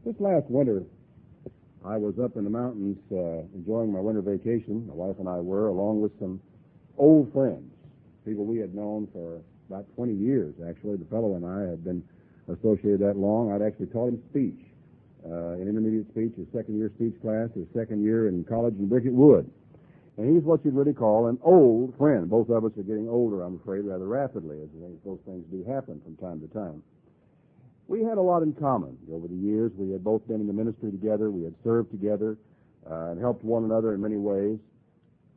This last winter, I was up in the mountains enjoying my winter vacation. My wife and I were, along with some old friends, people we had known for about 20 years, actually. The fellow and I had been associated that long. I'd actually taught him speech, in intermediate speech, his second-year speech class, his second year in college in Bricket Wood. And he's what you'd really call an old friend. Both of us are getting older, I'm afraid, rather rapidly, as those things do happen from time to time. We had a lot in common over the years. We had both been in the ministry together. We had served together and helped one another in many ways.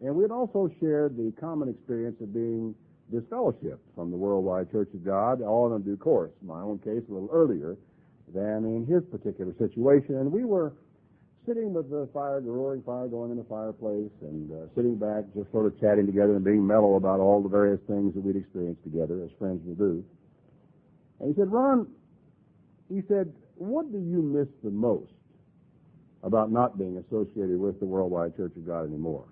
And we had also shared the common experience of being disfellowshipped from the Worldwide Church of God, all in due course. In my own case, a little earlier than in his particular situation. And we were sitting with the fire, the roaring fire going in the fireplace, and sitting back, just sort of chatting together and being mellow about all the various things that we'd experienced together, as friends will do. And he said, "Ron," he said, "what do you miss the most about not being associated with the Worldwide Church of God anymore?"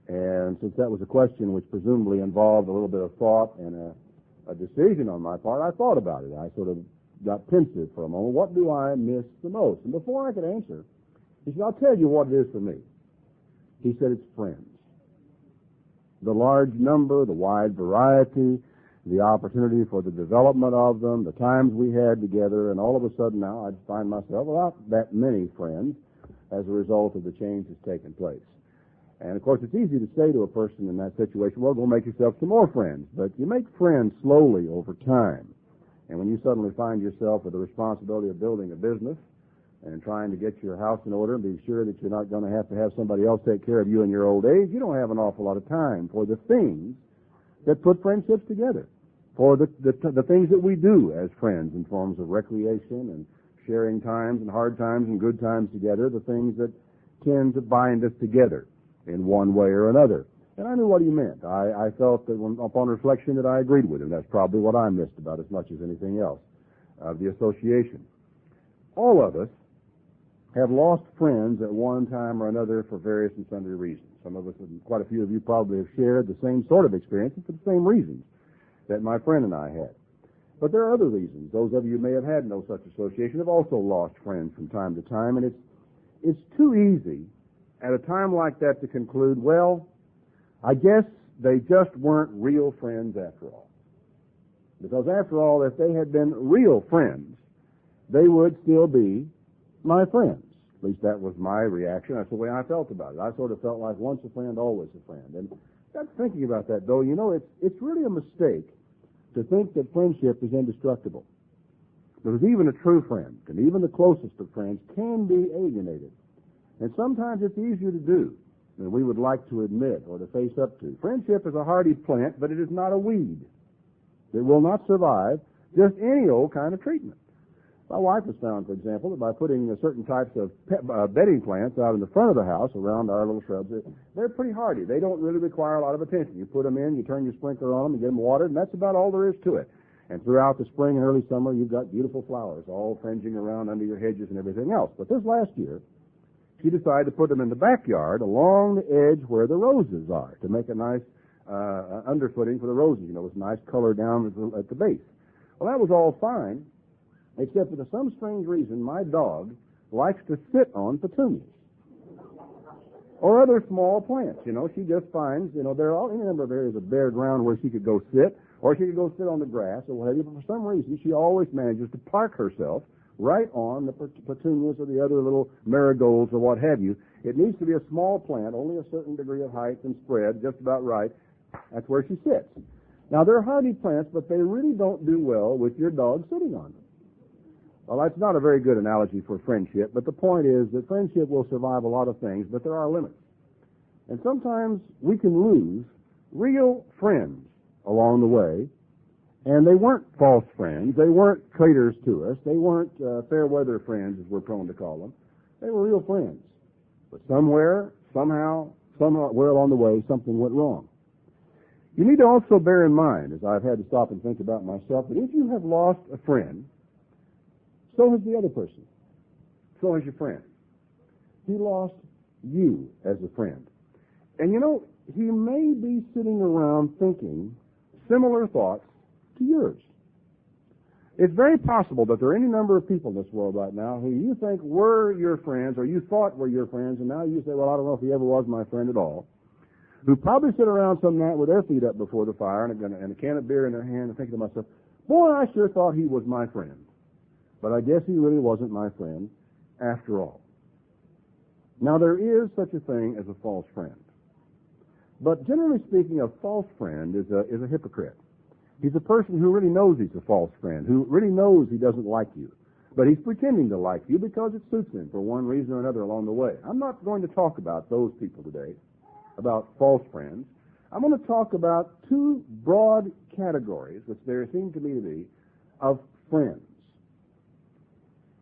And since that was a question which presumably involved a little bit of thought and a decision on my part, I thought about it. I sort of got pensive for a moment. What do I miss the most? And before I could answer, he said, "I'll tell you what it is for me." He said, "It's friends. The large number, the wide variety, the opportunity for the development of them, the times we had together, and all of a sudden now I find myself without that many friends as a result of the change that's taken place." And, of course, it's easy to say to a person in that situation, "Well, go make yourself some more friends." But you make friends slowly over time. And when you suddenly find yourself with the responsibility of building a business and trying to get your house in order and be sure that you're not going to have somebody else take care of you in your old age, you don't have an awful lot of time for the things that put friendships together, for the things that we do as friends in forms of recreation and sharing times and hard times and good times together, the things that tend to bind us together in one way or another. And I knew what he meant. I felt that upon reflection that I agreed with him. That's probably what I missed about as much as anything else of the association. All of us have lost friends at one time or another for various and sundry reasons. Some of us, and quite a few of you, probably have shared the same sort of experiences for the same reasons that my friend and I had. But there are other reasons. Those of you who may have had no such association have also lost friends from time to time, and it's too easy at a time like that to conclude, well, I guess they just weren't real friends after all. Because after all, if they had been real friends, they would still be my friends. At least that was my reaction. That's the way I felt about it. I sort of felt like once a friend, always a friend. And got thinking about that, though, you know, it's really a mistake to think that friendship is indestructible. Because even a true friend, and even the closest of friends, can be alienated. And sometimes it's easier to do than we would like to admit or to face up to. Friendship is a hardy plant, but it is not a weed. It will not survive just any old kind of treatment. My wife has found, for example, that by putting certain types of bedding plants out in the front of the house around our little shrubs, they're pretty hardy. They don't really require a lot of attention. You put them in, you turn your sprinkler on them, and get them watered, and that's about all there is to it. And throughout the spring and early summer, you've got beautiful flowers all fringing around under your hedges and everything else. But this last year, she decided to put them in the backyard along the edge where the roses are to make a nice underfooting for the roses, you know, with nice color down at the base. Well, that was all fine, except for some strange reason my dog likes to sit on petunias or other small plants. You know, she just finds, you know, there are any number of areas of bare ground where she could go sit, or she could go sit on the grass or whatever, but for some reason she always manages to park herself right on the petunias or the other little marigolds or what have you. It needs to be a small plant, only a certain degree of height and spread, just about right. That's where she sits. Now, they're hardy plants, but they really don't do well with your dog sitting on them. Well, that's not a very good analogy for friendship, but the point is that friendship will survive a lot of things, but there are limits. And sometimes we can lose real friends along the way. And they weren't false friends. They weren't traitors to us. They weren't fair-weather friends, as we're prone to call them. They were real friends. But somewhere, somewhere along the way, something went wrong. You need to also bear in mind, as I've had to stop and think about myself, that if you have lost a friend, so has the other person. So has your friend. He lost you as a friend. And you know, he may be sitting around thinking similar thoughts to yours. It's very possible that there are any number of people in this world right now who you think were your friends, or you thought were your friends, and now you say, well, I don't know if he ever was my friend at all, who probably sit around some night with their feet up before the fire and a can of beer in their hand and thinking to myself, boy, I sure thought he was my friend. But I guess he really wasn't my friend after all. Now, there is such a thing as a false friend. But generally speaking, a false friend is a hypocrite. He's a person who really knows he's a false friend, who really knows he doesn't like you. But he's pretending to like you because it suits him for one reason or another along the way. I'm not going to talk about those people today, about false friends. I'm going to talk about two broad categories, which there seem to me to be, of friends.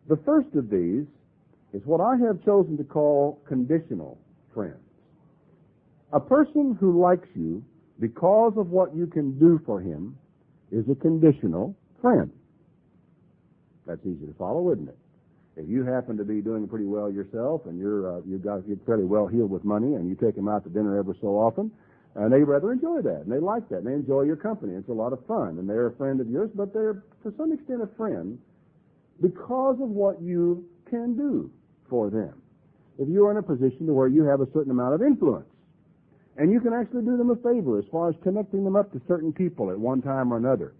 The first of these is what I have chosen to call conditional friends. A person who likes you because of what you can do for him is a conditional friend. That's easy to follow, isn't it? If you happen to be doing pretty well yourself and you're fairly well heeled with money and you take them out to dinner every so often, and they rather enjoy that, and they like that, and they enjoy your company. It's a lot of fun, and they're a friend of yours, but they're to some extent a friend because of what you can do for them. If you're in a position to where you have a certain amount of influence, and you can actually do them a favor as far as connecting them up to certain people at one time or another,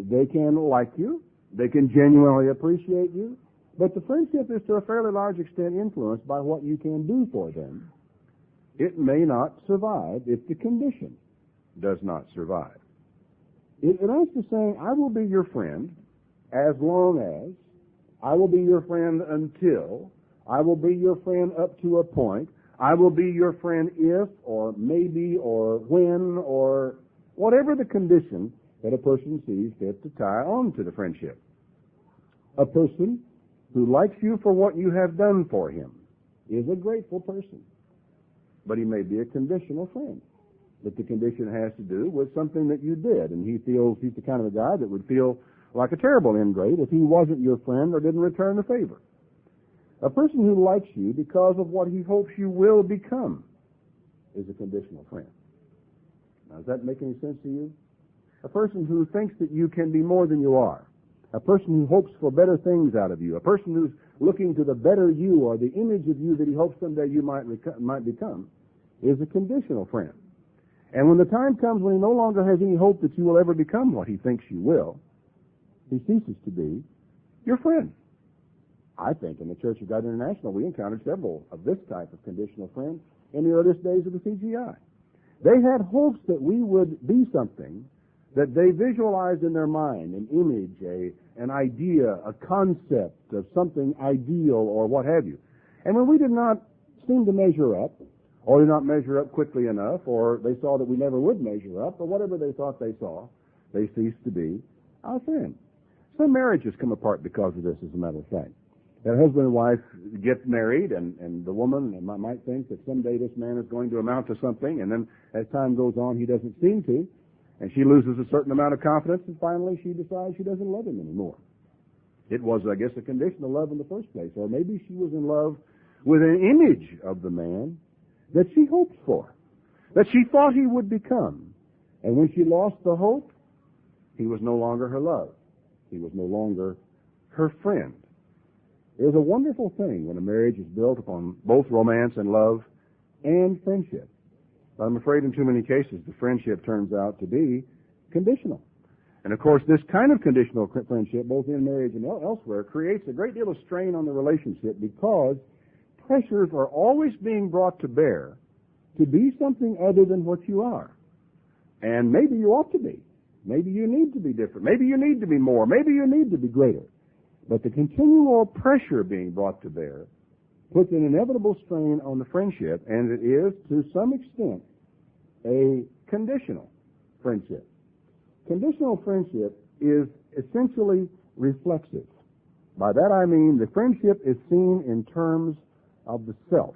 they can like you, they can genuinely appreciate you, but the friendship is to a fairly large extent influenced by what you can do for them. It may not survive if the condition does not survive. It amounts to saying, I will be your friend as long as, I will be your friend until, I will be your friend up to a point, I will be your friend if, or maybe, or when, or whatever the condition that a person sees fit to tie on to the friendship. A person who likes you for what you have done for him is a grateful person. But he may be a conditional friend. But the condition has to do with something that you did, and he feels he's the kind of a guy that would feel like a terrible ingrate if he wasn't your friend or didn't return the favor. A person who likes you because of what he hopes you will become is a conditional friend. Now, does that make any sense to you? A person who thinks that you can be more than you are. A person who hopes for better things out of you. A person who's looking to the better you or the image of you that he hopes someday you might become is a conditional friend. And when the time comes when he no longer has any hope that you will ever become what he thinks you will, he ceases to be your friend. I think in the Church of God International we encountered several of this type of conditional friends in the earliest days of the CGI. They had hopes that we would be something that they visualized in their mind, an image, an idea, a concept of something ideal or what have you. And when we did not seem to measure up, or did not measure up quickly enough, or they saw that we never would measure up, or whatever they thought they saw, they ceased to be our friend. Some marriages come apart because of this, as a matter of fact. A husband and wife get married, and the woman might think that someday this man is going to amount to something, and then as time goes on, he doesn't seem to, and she loses a certain amount of confidence, and finally she decides she doesn't love him anymore. It was, I guess, a condition of love in the first place, or maybe she was in love with an image of the man that she hoped for, that she thought he would become. And when she lost the hope, he was no longer her love. He was no longer her friend. It is a wonderful thing when a marriage is built upon both romance and love and friendship. But I'm afraid in too many cases the friendship turns out to be conditional. And of course this kind of conditional friendship, both in marriage and elsewhere, creates a great deal of strain on the relationship because pressures are always being brought to bear to be something other than what you are. And maybe you ought to be. Maybe you need to be different. Maybe you need to be more. Maybe you need to be greater. But the continual pressure being brought to bear puts an inevitable strain on the friendship, and it is, to some extent, a conditional friendship. Conditional friendship is essentially reflexive. By that I mean the friendship is seen in terms of the self.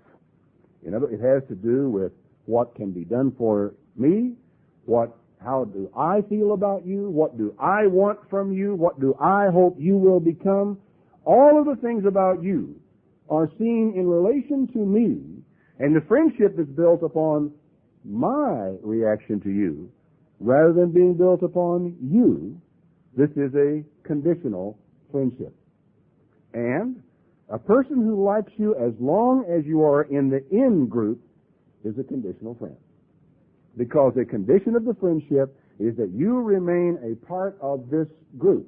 It has to do with what can be done for me, how do I feel about you, what do I want from you, what do I hope you will become. All of the things about you are seen in relation to me, and the friendship is built upon my reaction to you rather than being built upon you This is a conditional friendship. And a person who likes you as long as you are in the in group is a conditional friend. Because a condition of the friendship is that you remain a part of this group.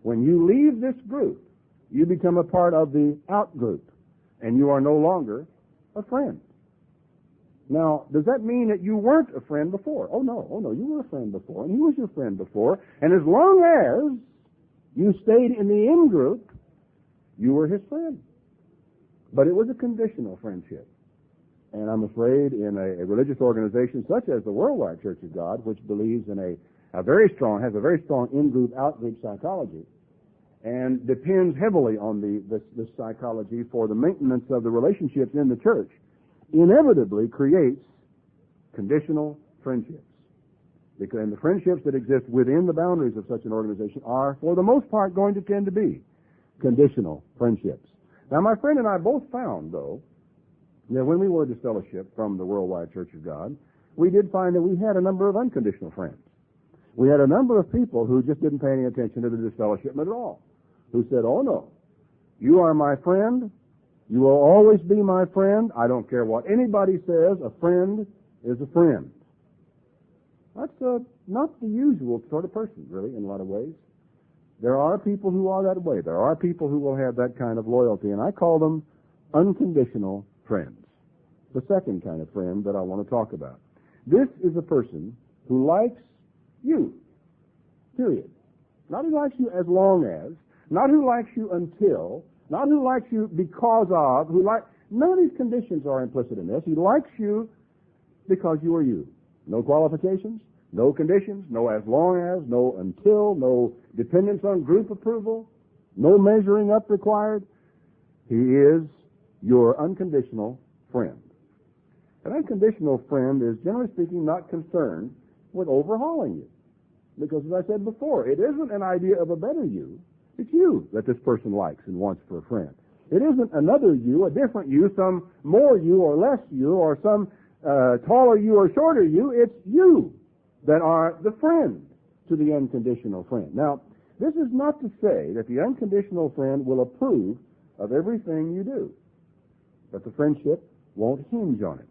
When you leave this group, you become a part of the out group, and you are no longer a friend. Now, does that mean that you weren't a friend before? Oh no, you were a friend before, and he was your friend before, and as long as you stayed in the in group, you were his friend. But it was a conditional friendship. And I'm afraid in a religious organization such as the Worldwide Church of God, which believes in has a very strong in-group, out-group psychology, and depends heavily on this psychology for the maintenance of the relationships in the church, inevitably creates conditional friendships. And the friendships that exist within the boundaries of such an organization are, for the most part, going to tend to be conditional friendships. Now, my friend and I both found, though, that when we were disfellowshipped from the Worldwide Church of God, we did find that we had a number of unconditional friends. We had a number of people who just didn't pay any attention to the disfellowshipment at all, who said, oh no, you are my friend, you will always be my friend, I don't care what anybody says, a friend is a friend. That's not the usual sort of person, really, in a lot of ways. There are people who are that way. There are people who will have that kind of loyalty, and I call them unconditional friends. The second kind of friend that I want to talk about. This is a person who likes you, period. Not who likes you as long as, not who likes you until, not who likes you because of, none of these conditions are implicit in this. He likes you because you are you. No qualifications, no conditions, no as long as, no until, no dependence on group approval, no measuring up required. He is your unconditional friend. An unconditional friend is, generally speaking, not concerned with overhauling you. Because, as I said before, it isn't an idea of a better you. It's you that this person likes and wants for a friend. It isn't another you, a different you, some more you or less you, or some taller you or shorter you. It's you that are the friend to the unconditional friend. Now, this is not to say that the unconditional friend will approve of everything you do, but the friendship won't hinge on it.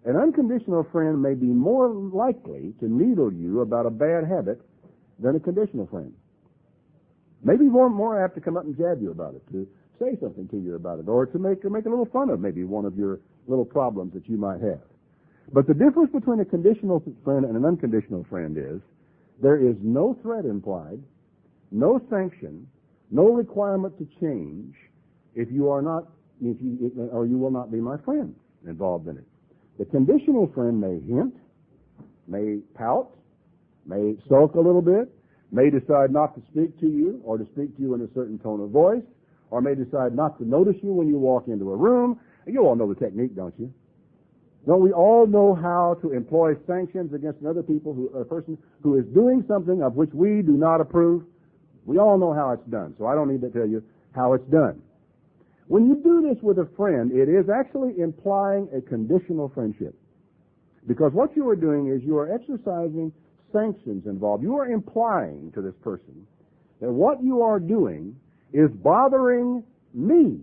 An unconditional friend may be more likely to needle you about a bad habit than a conditional friend. Maybe more apt to come up and jab you about it, to say something to you about it, or to make a little fun of maybe one of your little problems that you might have. But the difference between a conditional friend and an unconditional friend is there is no threat implied, no sanction, no requirement to change if you are not, or you will not be my friend involved in it. The conditional friend may hint, may pout, may sulk a little bit, may decide not to speak to you or to speak to you in a certain tone of voice, or may decide not to notice you when you walk into a room. You all know the technique, don't you? Don't we all know how to employ sanctions against another a person who is doing something of which we do not approve? We all know how it's done, so I don't need to tell you how it's done. When you do this with a friend, it is actually implying a conditional friendship. Because what you are doing is you are exercising sanctions involved. You are implying to this person that what you are doing is bothering me,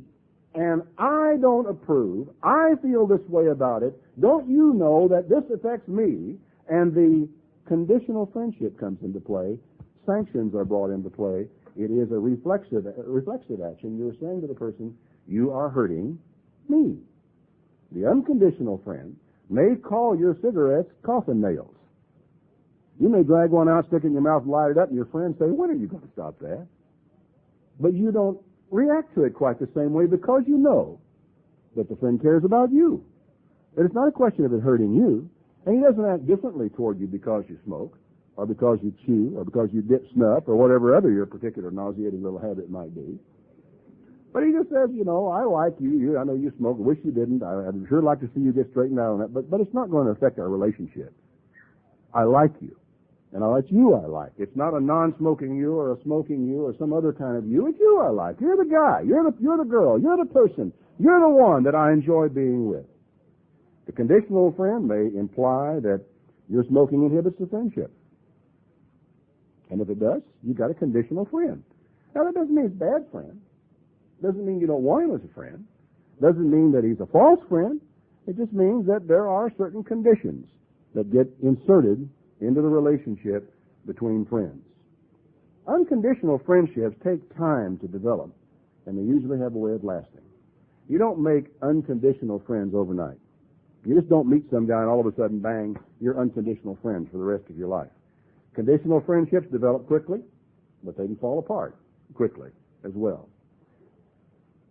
and I don't approve. I feel this way about it. Don't you know that this affects me? And the conditional friendship comes into play. Sanctions are brought into play. It is a reflexive action. You're saying to the person, you are hurting me. The unconditional friend may call your cigarettes coffin nails. You may drag one out, stick it in your mouth, and light it up, and your friends say, when are you going to stop that? But you don't react to it quite the same way because you know that the friend cares about you. And it's not a question of it hurting you. And he doesn't act differently toward you because you smoke, or because you chew, or because you dip snuff, or whatever other your particular nauseating little habit might be. But he just says, I like you. I know you smoke. I wish you didn't. I'd sure like to see you get straightened out on that. But it's not going to affect our relationship. I like you. And it's you I like. It's not a non-smoking you or a smoking you or some other kind of you. It's you I like. You're the guy. You're the girl. You're the person. You're the one that I enjoy being with. The conditional friend may imply that your smoking inhibits the friendship. And if it does, you got a conditional friend. Now, that doesn't mean he's a bad friend. Doesn't mean you don't want him as a friend. Doesn't mean that he's a false friend. It just means that there are certain conditions that get inserted into the relationship between friends. Unconditional friendships take time to develop, and they usually have a way of lasting. You don't make unconditional friends overnight. You just don't meet some guy and all of a sudden, bang, you're unconditional friends for the rest of your life. Conditional friendships develop quickly, but they can fall apart quickly as well.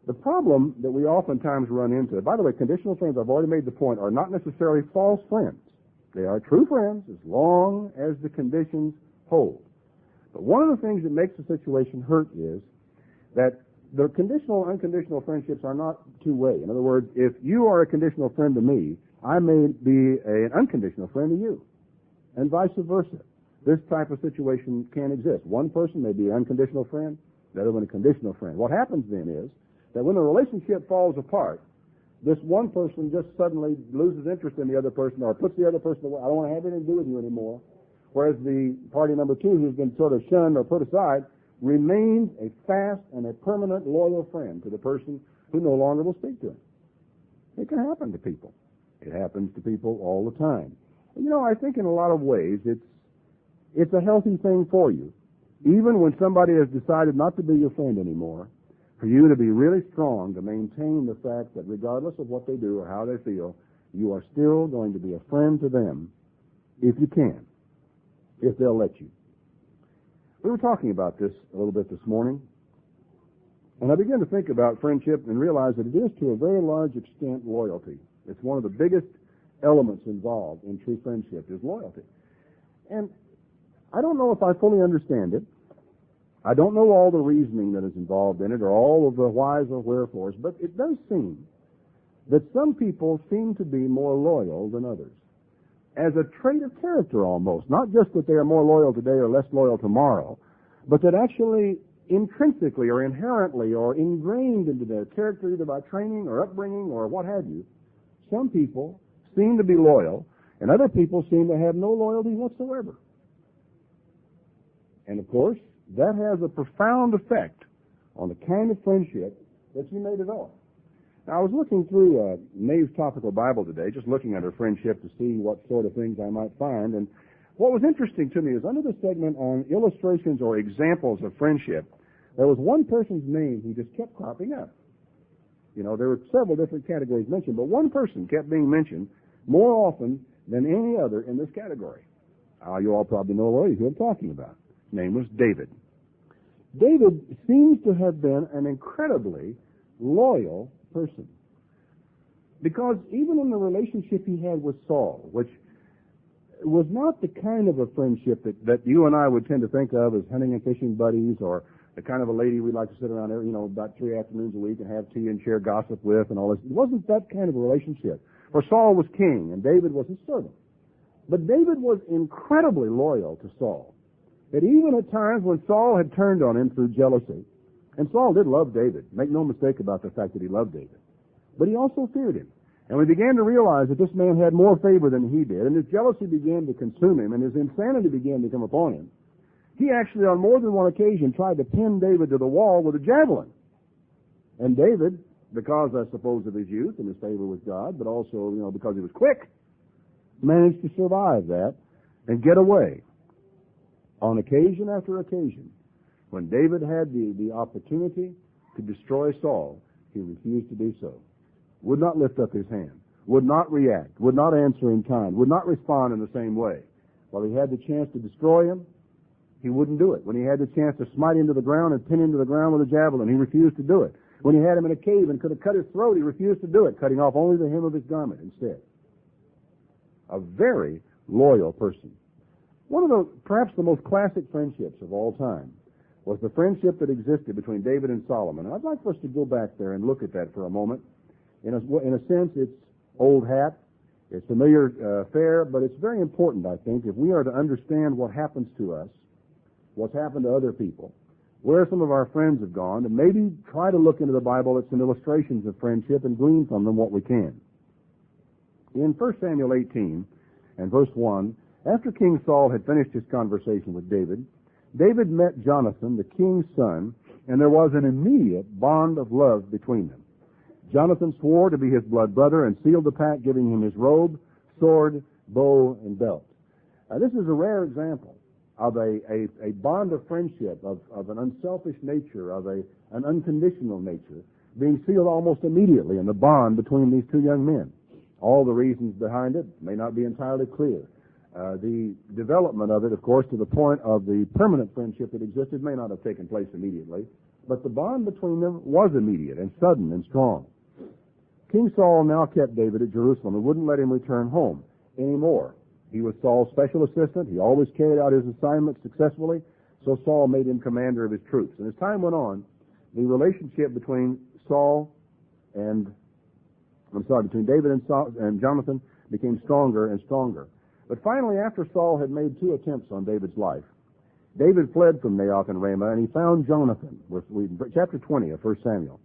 The problem that we oftentimes run into, by the way, conditional friends, I've already made the point, are not necessarily false friends. They are true friends as long as the conditions hold. But one of the things that makes the situation hurt is that the conditional and unconditional friendships are not two-way. In other words, if you are a conditional friend to me, I may be an unconditional friend to you, and vice versa. This type of situation can exist. One person may be an unconditional friend, the other one a conditional friend. What happens then is that when the relationship falls apart, this one person just suddenly loses interest in the other person or puts the other person away. I don't want to have anything to do with you anymore. Whereas the party number two, who's been sort of shunned or put aside, remains a fast and a permanent loyal friend to the person who no longer will speak to him. It can happen to people. It happens to people all the time. And, I think in a lot of ways it's a healthy thing for you, even when somebody has decided not to be your friend anymore, for you to be really strong to maintain the fact that regardless of what they do or how they feel, you are still going to be a friend to them if you can, if they'll let you. We were talking about this a little bit this morning, and I began to think about friendship and realize that it is to a very large extent loyalty. It's one of the biggest elements involved in true friendship is loyalty. And I don't know if I fully understand it. I don't know all the reasoning that is involved in it or all of the whys or wherefores, but it does seem that some people seem to be more loyal than others. As a trait of character almost, not just that they are more loyal today or less loyal tomorrow, but that actually intrinsically or inherently or ingrained into their character either by training or upbringing or what have you, some people seem to be loyal and other people seem to have no loyalty whatsoever. And of course, that has a profound effect on the kind of friendship that you may develop. Now, I was looking through Maeve's Topical Bible today, just looking at her friendship to see what sort of things I might find. And what was interesting to me is under the segment on illustrations or examples of friendship, there was one person's name who just kept cropping up. There were several different categories mentioned, but one person kept being mentioned more often than any other in this category. You all probably know already who I'm talking about. His name was David. David seems to have been an incredibly loyal person, because even in the relationship he had with Saul, which was not the kind of a friendship that you and I would tend to think of as hunting and fishing buddies, or the kind of a lady we'd like to sit around there, about 3 afternoons a week and have tea and share gossip with and all this. It wasn't that kind of a relationship. For Saul was king and David was his servant. But David was incredibly loyal to Saul. That even at times when Saul had turned on him through jealousy, and Saul did love David, make no mistake about the fact that he loved David, but he also feared him. And we began to realize that this man had more favor than he did, and his jealousy began to consume him, and his insanity began to come upon him. He actually, on more than one occasion, tried to pin David to the wall with a javelin. And David, because, I suppose, of his youth and his favor with God, but also, because he was quick, managed to survive that and get away. On occasion after occasion, when David had the opportunity to destroy Saul, he refused to do so. Would not lift up his hand, would not react, would not answer in kind, would not respond in the same way. While he had the chance to destroy him, he wouldn't do it. When he had the chance to smite him to the ground and pin him to the ground with a javelin, he refused to do it. When he had him in a cave and could have cut his throat, he refused to do it, cutting off only the hem of his garment instead. A very loyal person. One of perhaps the most classic friendships of all time was the friendship that existed between David and Solomon. And I'd like for us to go back there and look at that for a moment. In a sense, it's old hat. It's familiar fare, but it's very important, I think, if we are to understand what happens to us, what's happened to other people, where some of our friends have gone, and maybe try to look into the Bible at some illustrations of friendship and glean from them what we can. In 1 Samuel 18 and verse 1, after King Saul had finished his conversation with David, David met Jonathan, the king's son, and there was an immediate bond of love between them. Jonathan swore to be his blood brother and sealed the pact, giving him his robe, sword, bow, and belt. This is a rare example of a bond of friendship, of an unselfish nature, of an unconditional nature, being sealed almost immediately in the bond between these two young men. All the reasons behind it may not be entirely clear. The development of it, of course, to the point of the permanent friendship that existed may not have taken place immediately, but the bond between them was immediate and sudden and strong. King Saul now kept David at Jerusalem and wouldn't let him return home anymore. He was Saul's special assistant. He always carried out his assignments successfully, so Saul made him commander of his troops. And as time went on, the relationship between between David and Jonathan became stronger and stronger. But finally, after Saul had made 2 attempts on David's life, David fled from Naioth and Ramah, and he found Jonathan. We're reading chapter 20 of 1 Samuel.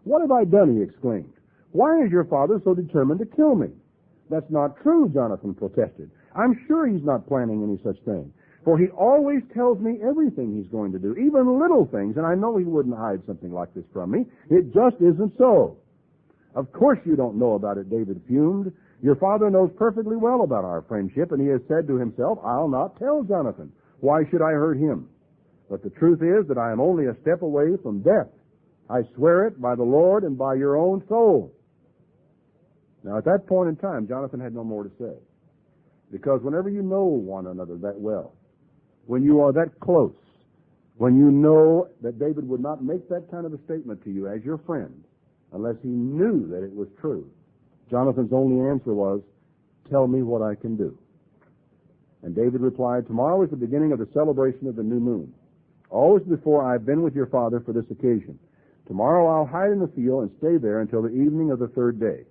"What have I done?" he exclaimed. "Why is your father so determined to kill me?" "That's not true," Jonathan protested. "I'm sure he's not planning any such thing, for he always tells me everything he's going to do, even little things, and I know he wouldn't hide something like this from me. It just isn't so." "Of course you don't know about it," David fumed. "Your father knows perfectly well about our friendship, and he has said to himself, 'I'll not tell Jonathan. Why should I hurt him?' But the truth is that I am only a step away from death. I swear it by the Lord and by your own soul." Now, at that point in time, Jonathan had no more to say. Because whenever you know one another that well, when you are that close, when you know that David would not make that kind of a statement to you as your friend unless he knew that it was true, Jonathan's only answer was, "Tell me what I can do." And David replied, "Tomorrow is the beginning of the celebration of the new moon. Always before I've been with your father for this occasion. Tomorrow I'll hide in the field and stay there until the evening of the 3rd day.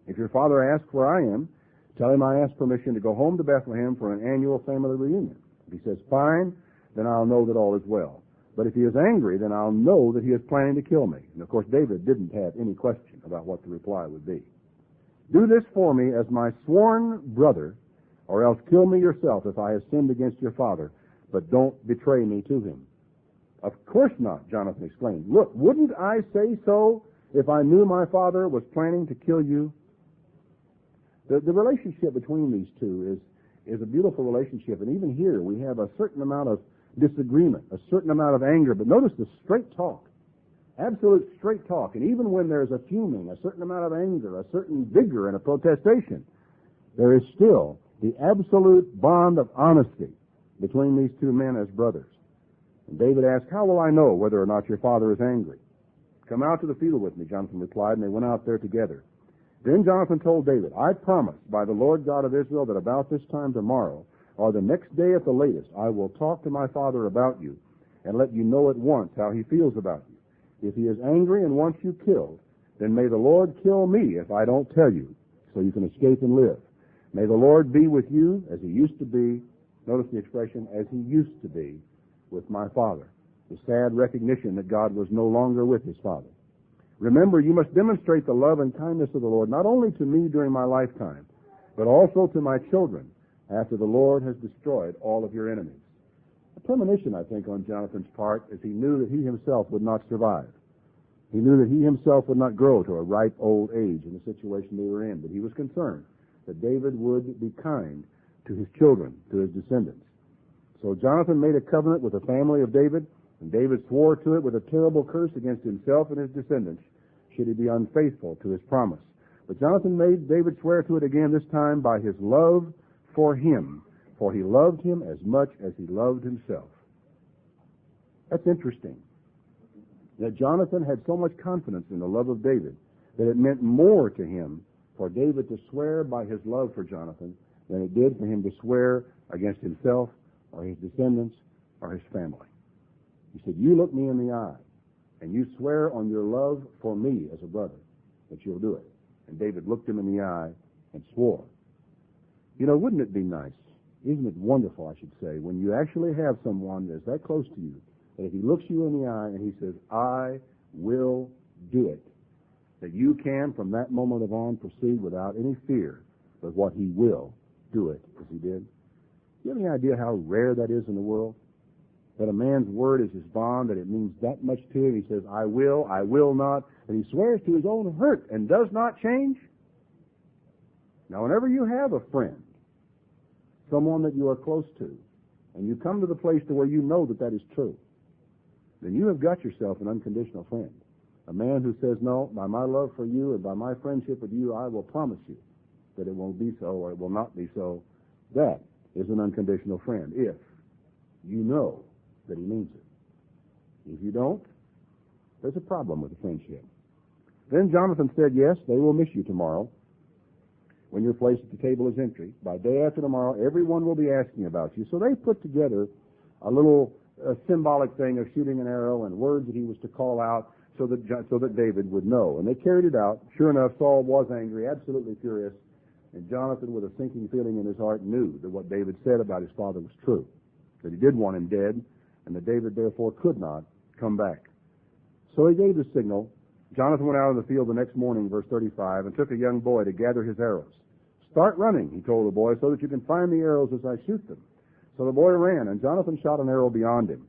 If your father asks where I am, tell him I ask permission to go home to Bethlehem for an annual family reunion. If he says, 'Fine,' then I'll know that all is well. But if he is angry, then I'll know that he is planning to kill me." And of course, David didn't have any question about what the reply would be. "Do this for me as my sworn brother, or else kill me yourself if I have sinned against your father, but don't betray me to him." "Of course not," Jonathan exclaimed. "Look, wouldn't I say so if I knew my father was planning to kill you?" The relationship between these two is a beautiful relationship, and even here we have a certain amount of disagreement, a certain amount of anger, but notice the straight talk, absolute straight talk, and even when there's a fuming, a certain amount of anger, a certain vigor and a protestation, there is still the absolute bond of honesty between these two men as brothers. And David asked, "How will I know whether or not your father is angry?" "Come out to the field with me," Jonathan replied, and they went out there together. Then Jonathan told David, "I promise by the Lord God of Israel that about this time tomorrow, or the next day at the latest, I will talk to my father about you and let you know at once how he feels about you. If he is angry and wants you killed, then may the Lord kill me if I don't tell you, so you can escape and live. May the Lord be with you as he used to be," notice the expression, "as he used to be with my father," the sad recognition that God was no longer with his father. "Remember, you must demonstrate the love and kindness of the Lord, not only to me during my lifetime, but also to my children after the Lord has destroyed all of your enemies." A premonition, I think, on Jonathan's part, as he knew that he himself would not survive. He knew that he himself would not grow to a ripe old age in the situation they were in, but he was concerned that David would be kind to his children, to his descendants. So Jonathan made a covenant with the family of David, and David swore to it with a terrible curse against himself and his descendants should he be unfaithful to his promise. But Jonathan made David swear to it again, this time by his love for him, for he loved him as much as he loved himself. That's interesting, that Jonathan had so much confidence in the love of David that it meant more to him for David to swear by his love for Jonathan than it did for him to swear against himself or his descendants or his family. He said, "You look me in the eye, and you swear on your love for me as a brother that you'll do it." And David looked him in the eye and swore. You know, wouldn't it be nice, isn't it wonderful, I should say, when you actually have someone that's that close to you, that if he looks you in the eye and he says, "I will do it," that you can, from that moment on, proceed without any fear of what he will do it, as he did. Do you have any idea how rare that is in the world? that a man's word is his bond, that it means that much to him. He says, I will not, and he swears to his own hurt and does not change? Now, whenever you have a friend, someone that you are close to, and you come to the place to where you know that that is true, then you have got yourself an unconditional friend. A man who says, no, by my love for you and by my friendship with you, I will promise you that it won't be so or it will not be so. That is an unconditional friend, if you know that he means it. If you don't, there's a problem with the friendship. Then Jonathan said, yes, they will miss you tomorrow when your place at the table is empty. By day after tomorrow, everyone will be asking about you. So they put together a little symbolic thing of shooting an arrow and words that he was to call out so that David would know. And they carried it out. Sure enough, Saul was angry, absolutely furious, and Jonathan, with a sinking feeling in his heart, knew that what David said about his father was true, that he did want him dead, and that David therefore could not come back. So he gave the signal. Jonathan went out in the field the next morning, verse 35, and took a young boy to gather his arrows. Start running, he told the boy, so that you can find the arrows as I shoot them. So the boy ran, and Jonathan shot an arrow beyond him.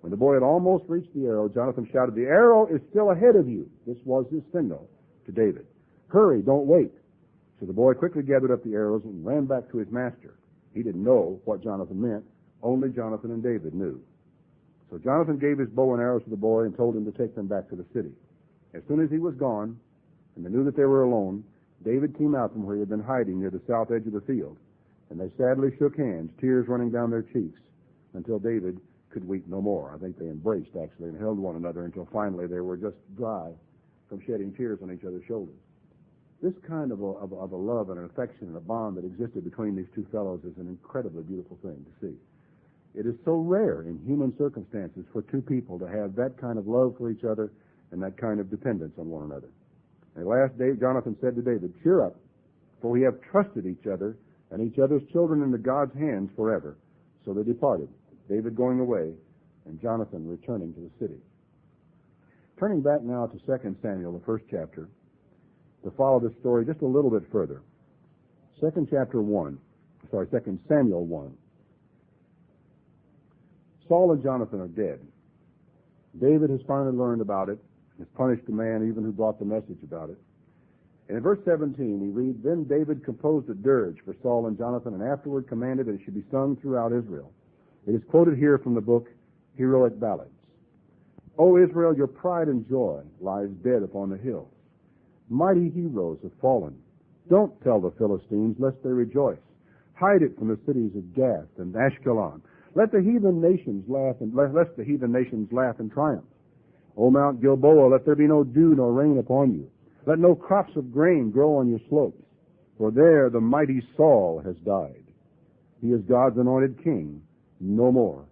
When the boy had almost reached the arrow, Jonathan shouted, the arrow is still ahead of you. This was his signal to David. Hurry, don't wait. So the boy quickly gathered up the arrows and ran back to his master. He didn't know what Jonathan meant. Only Jonathan and David knew. So Jonathan gave his bow and arrows to the boy and told him to take them back to the city. As soon as he was gone, and they knew that they were alone, David came out from where he had been hiding near the south edge of the field, and they sadly shook hands, tears running down their cheeks, until David could weep no more. I think they embraced, actually, and held one another until finally they were just dry from shedding tears on each other's shoulders. This kind of a love and an affection and a bond that existed between these two fellows is an incredibly beautiful thing to see. It is so rare in human circumstances for two people to have that kind of love for each other and that kind of dependence on one another. And last day, Jonathan said to David, cheer up, for we have trusted each other and each other's children into God's hands forever. So they departed, David going away and Jonathan returning to the city. Turning back now to 2 Samuel, the first chapter, to follow this story just a little bit further. 2 Samuel 1. Saul and Jonathan are dead. David has finally learned about it, has punished the man even who brought the message about it. And in verse 17 we read, Then David composed a dirge for Saul and Jonathan, and afterward commanded that it should be sung throughout Israel. It is quoted here from the book Heroic Ballads. O Israel, your pride and joy lies dead upon the hills. Mighty heroes have fallen. Don't tell the Philistines, lest they rejoice. Hide it from the cities of Gath and Ashkelon. Let the heathen nations laugh, and lest the heathen nations laugh in triumph. O Mount Gilboa, let there be no dew nor rain upon you. Let no crops of grain grow on your slopes. For there the mighty Saul has died. He is God's anointed king, no more.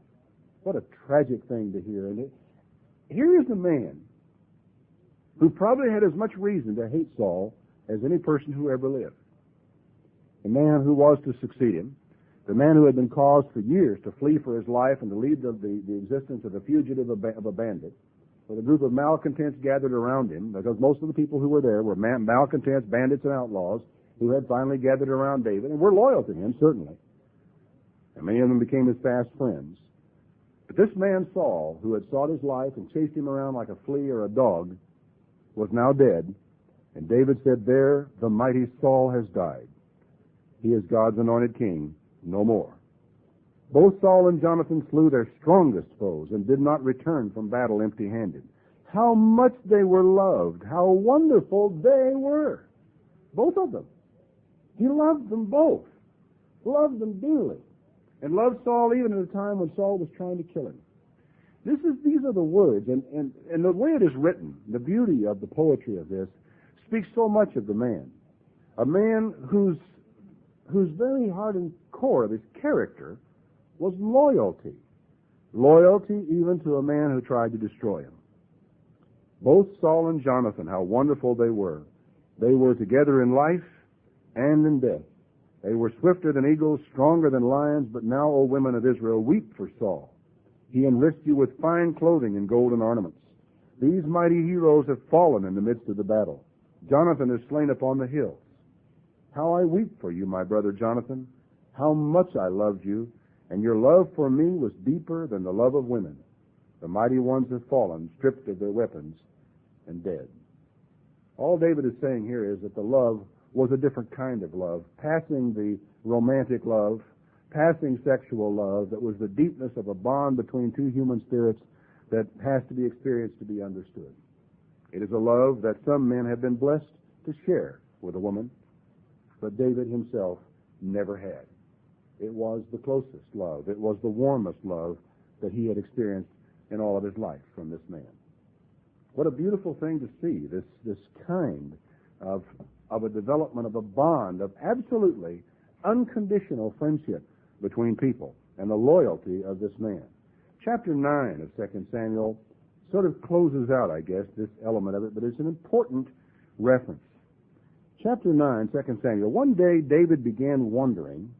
What a tragic thing to hear. And here is a man who probably had as much reason to hate Saul as any person who ever lived. The man who was to succeed him, the man who had been caused for years to flee for his life and to lead the existence of a fugitive of a bandit, with a group of malcontents gathered around him, because most of the people who were there were malcontents, bandits, and outlaws who had finally gathered around David and were loyal to him, certainly. And many of them became his fast friends. But this man, Saul, who had sought his life and chased him around like a flea or a dog, was now dead, and David said, there the mighty Saul has died. He is God's anointed king, no more. Both Saul and Jonathan slew their strongest foes and did not return from battle empty-handed. How much they were loved, how wonderful they were. Both of them. He loved them both, loved them dearly, and loved Saul even at a time when Saul was trying to kill him. These are the words, and the way it is written, the beauty of the poetry of this, speaks so much of the man. A man whose very heart and core of his character was loyalty. Loyalty even to a man who tried to destroy him. Both Saul and Jonathan, how wonderful they were. They were together in life and in death. They were swifter than eagles, stronger than lions, but now, O women of Israel, weep for Saul. He enriched you with fine clothing and golden ornaments. These mighty heroes have fallen in the midst of the battle. Jonathan is slain upon the hills. How I weep for you, my brother Jonathan. How much I loved you, and your love for me was deeper than the love of women. The mighty ones have fallen, stripped of their weapons, and dead. All David is saying here is that the love was a different kind of love, passing the romantic love, passing sexual love, that was the deepness of a bond between two human spirits that has to be experienced to be understood. It is a love that some men have been blessed to share with a woman, but David himself never had. It was the closest love. It was the warmest love that he had experienced in all of his life from this man. What a beautiful thing to see, this kind of a development of a bond of absolutely unconditional friendship between people and the loyalty of this man. Chapter 9 of 2 Samuel sort of closes out, I guess, this element of it, but it's an important reference. Chapter 9, 2 Samuel. One day David began wondering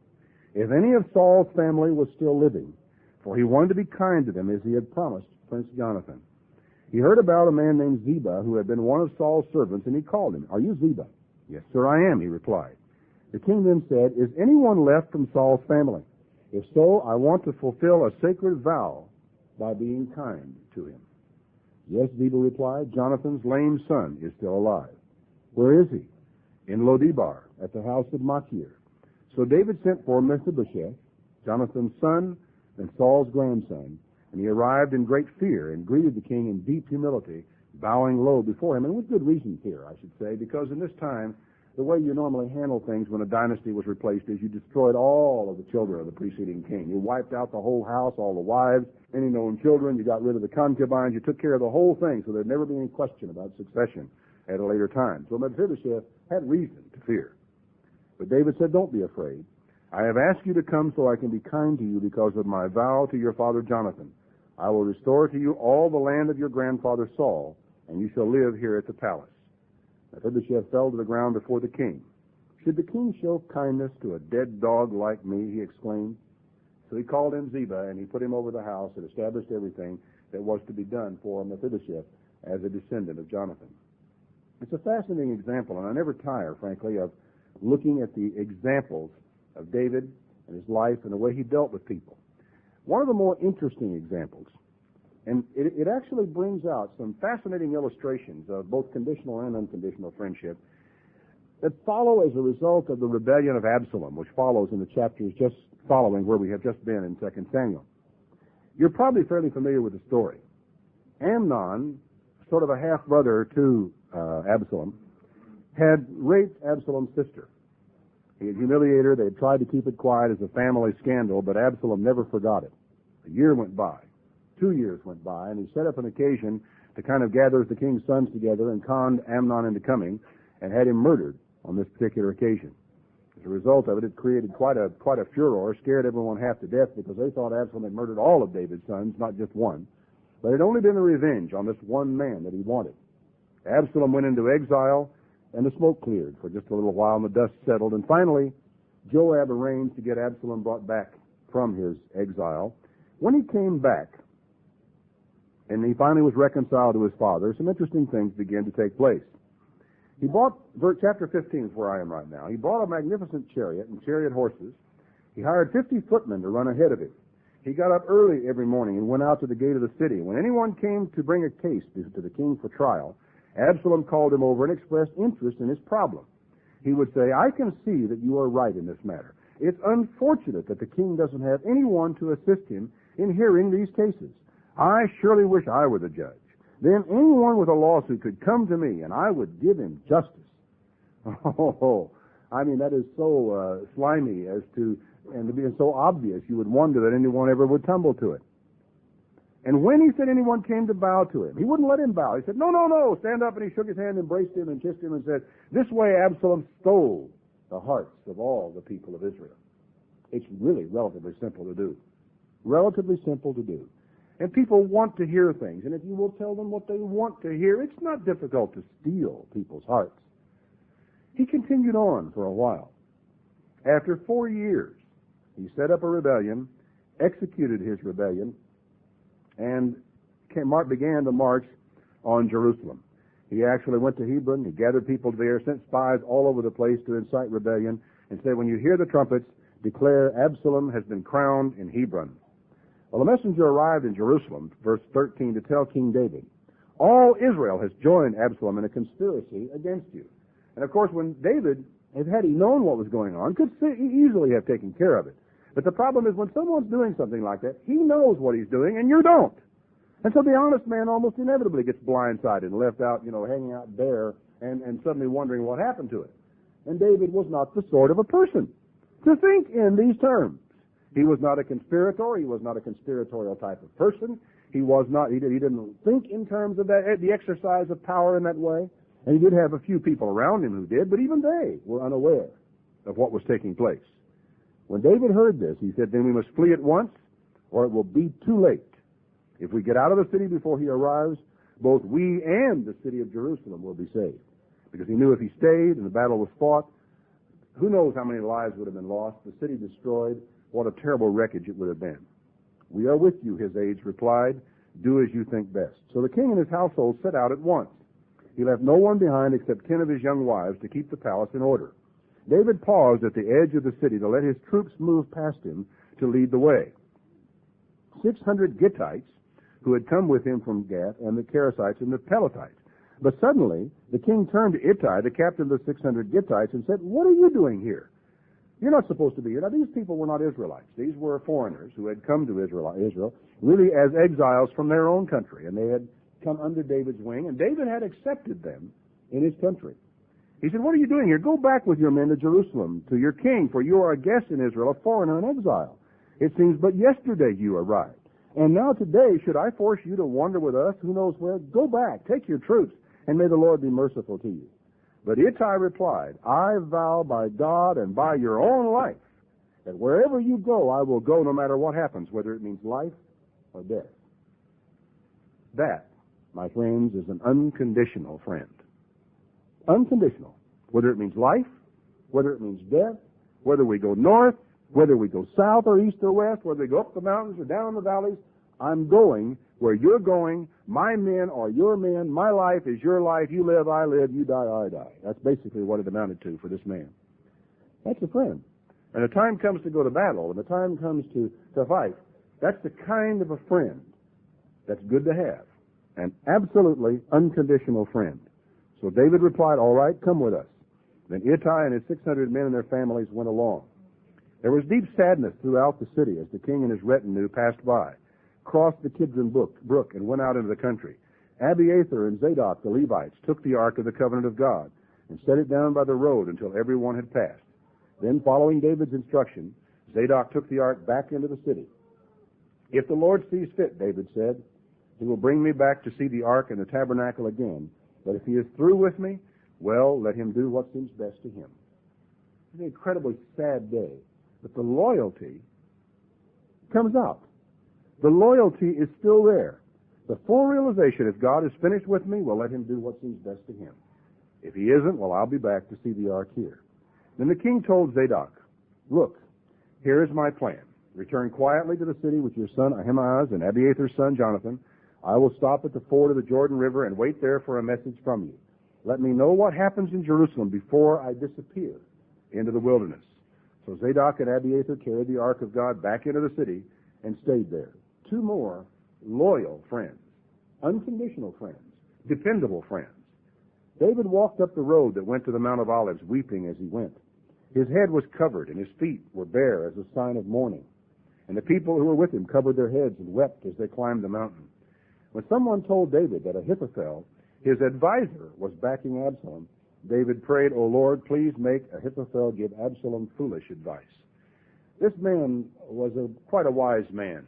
if any of Saul's family was still living, for he wanted to be kind to them as he had promised Prince Jonathan. He heard about a man named Ziba who had been one of Saul's servants, and he called him. "Are you Ziba?" "Yes, sir, I am," he replied. The king then said, "Is anyone left from Saul's family? If so, I want to fulfill a sacred vow by being kind to him." "Yes," Ziba replied, "Jonathan's lame son is still alive." "Where is he?" "In Lodebar, at the house of Machir." So David sent for Mephibosheth, Jonathan's son and Saul's grandson, and he arrived in great fear and greeted the king in deep humility, bowing low before him, and with good reason here, I should say, because in this time, the way you normally handle things when a dynasty was replaced is you destroyed all of the children of the preceding king. You wiped out the whole house, all the wives, any known children. You got rid of the concubines. You took care of the whole thing so there'd never be any question about succession at a later time. So Mephibosheth had reason to fear. But David said, "Don't be afraid. I have asked you to come so I can be kind to you because of my vow to your father Jonathan. I will restore to you all the land of your grandfather Saul, and you shall live here at the palace." Mephibosheth fell to the ground before the king. "Should the king show kindness to a dead dog like me?" he exclaimed. So he called in Ziba, and he put him over the house and established everything that was to be done for Mephibosheth as a descendant of Jonathan. It's a fascinating example, and I never tire, frankly, of looking at the examples of David and his life and the way he dealt with people. One of the more interesting examples, and it actually brings out some fascinating illustrations of both conditional and unconditional friendship that follow as a result of the rebellion of Absalom, which follows in the chapters just following where we have just been in 2 Samuel. You're probably fairly familiar with the story. Amnon, sort of a half-brother to Absalom, had raped Absalom's sister. He had humiliated her. They had tried to keep it quiet as a family scandal, but Absalom never forgot it. A year went by. 2 years went by, and he set up an occasion to kind of gather the king's sons together and conned Amnon into coming and had him murdered on this particular occasion. As a result of it, it created quite a furor, scared everyone half to death because they thought Absalom had murdered all of David's sons, not just one. But it had only been a revenge on this one man that he wanted. Absalom went into exile, and the smoke cleared for just a little while, and the dust settled. And finally, Joab arranged to get Absalom brought back from his exile. When he came back, and he finally was reconciled to his father, some interesting things began to take place. He bought, chapter 15 is where I am right now, he bought a magnificent chariot and chariot horses. He hired 50 footmen to run ahead of him. He got up early every morning and went out to the gate of the city. When anyone came to bring a case to the king for trial, Absalom called him over and expressed interest in his problem. He would say, "I can see that you are right in this matter. It's unfortunate that the king doesn't have anyone to assist him in hearing these cases. I surely wish I were the judge. Then anyone with a lawsuit could come to me, and I would give him justice." Oh, I mean, that is so slimy as to, and to be so obvious, you would wonder that anyone ever would tumble to it. And when he said anyone came to bow to him, he wouldn't let him bow. He said, "No, no, no, stand up," and he shook his hand, embraced him, and kissed him, and said, "This way Absalom stole the hearts of all the people of Israel." It's really relatively simple to do. Relatively simple to do. And people want to hear things, and if you will tell them what they want to hear, it's not difficult to steal people's hearts. He continued on for a while. After 4 years, he set up a rebellion, executed his rebellion, and began to march on Jerusalem. He actually went to Hebron. He gathered people there, sent spies all over the place to incite rebellion, and said, "When you hear the trumpets, declare Absalom has been crowned in Hebron. Well, the messenger arrived in Jerusalem, verse 13, to tell King David, all Israel has joined Absalom in a conspiracy against you. And of course, when David, had he known what was going on, could easily have taken care of it. But the problem is when someone's doing something like that, he knows what he's doing and you don't. And so the honest man almost inevitably gets blindsided and left out, hanging out bare and suddenly wondering what happened to it. And David was not the sort of a person to think in these terms. He was not a conspirator. He was not a conspiratorial type of person. He didn't think in terms of the exercise of power in that way. And he did have a few people around him who did, but even they were unaware of what was taking place. When David heard this, he said, then we must flee at once, or it will be too late. If we get out of the city before he arrives, both we and the city of Jerusalem will be saved. Because he knew if he stayed and the battle was fought, who knows how many lives would have been lost, the city destroyed, what a terrible wreckage it would have been. We are with you, his aides replied. Do as you think best. So the king and his household set out at once. He left no one behind except 10 of his young wives to keep the palace in order. David paused at the edge of the city to let his troops move past him to lead the way. 600 Gittites who had come with him from Gath, and the Cherethites and the Pelethites. But suddenly the king turned to Ittai, the captain of the 600 Gittites, and said, what are you doing here? You're not supposed to be here. Now, these people were not Israelites. These were foreigners who had come to Israel really as exiles from their own country, and they had come under David's wing, and David had accepted them in his country. He said, what are you doing here? Go back with your men to Jerusalem, to your king, for you are a guest in Israel, a foreigner in exile. It seems but yesterday you arrived. And now today, should I force you to wander with us? Who knows where? Go back, take your troops, and may the Lord be merciful to you. But Ittai replied, I vow by God and by your own life that wherever you go, I will go no matter what happens, whether it means life or death. That, my friends, is an unconditional friend. Unconditional. Whether it means life, whether it means death, whether we go north, whether we go south or east or west, whether we go up the mountains or down the valleys, I'm going where you're going. My men are your men. My life is your life. You live, I live. You die, I die. That's basically what it amounted to for this man. That's a friend. And the time comes to go to battle, and the time comes to fight. That's the kind of a friend that's good to have. An absolutely unconditional friend. So David replied, all right, come with us. Then Ittai and his 600 men and their families went along. There was deep sadness throughout the city as the king and his retinue passed by, crossed the Kidron brook, and went out into the country. Abiathar and Zadok, the Levites, took the ark of the covenant of God and set it down by the road until everyone had passed. Then, following David's instruction, Zadok took the ark back into the city. If the Lord sees fit, David said, he will bring me back to see the ark and the tabernacle again. But if he is through with me, well, let him do what seems best to him. It's an incredibly sad day. But the loyalty comes out. The loyalty is still there. The full realization, if God is finished with me, well, let him do what seems best to him. If he isn't, well, I'll be back to see the ark here. Then the king told Zadok, look, here is my plan. Return quietly to the city with your son Ahimaaz and Abiathar's son Jonathan. I will stop at the ford of the Jordan River and wait there for a message from you. Let me know what happens in Jerusalem before I disappear into the wilderness. So Zadok and Abiathar carried the ark of God back into the city and stayed there. Two more loyal friends, unconditional friends, dependable friends. David walked up the road that went to the Mount of Olives, weeping as he went. His head was covered and his feet were bare as a sign of mourning. And the people who were with him covered their heads and wept as they climbed the mountain. When someone told David that Ahithophel, his advisor, was backing Absalom, David prayed, O Lord, please make Ahithophel give Absalom foolish advice. This man was quite a wise man.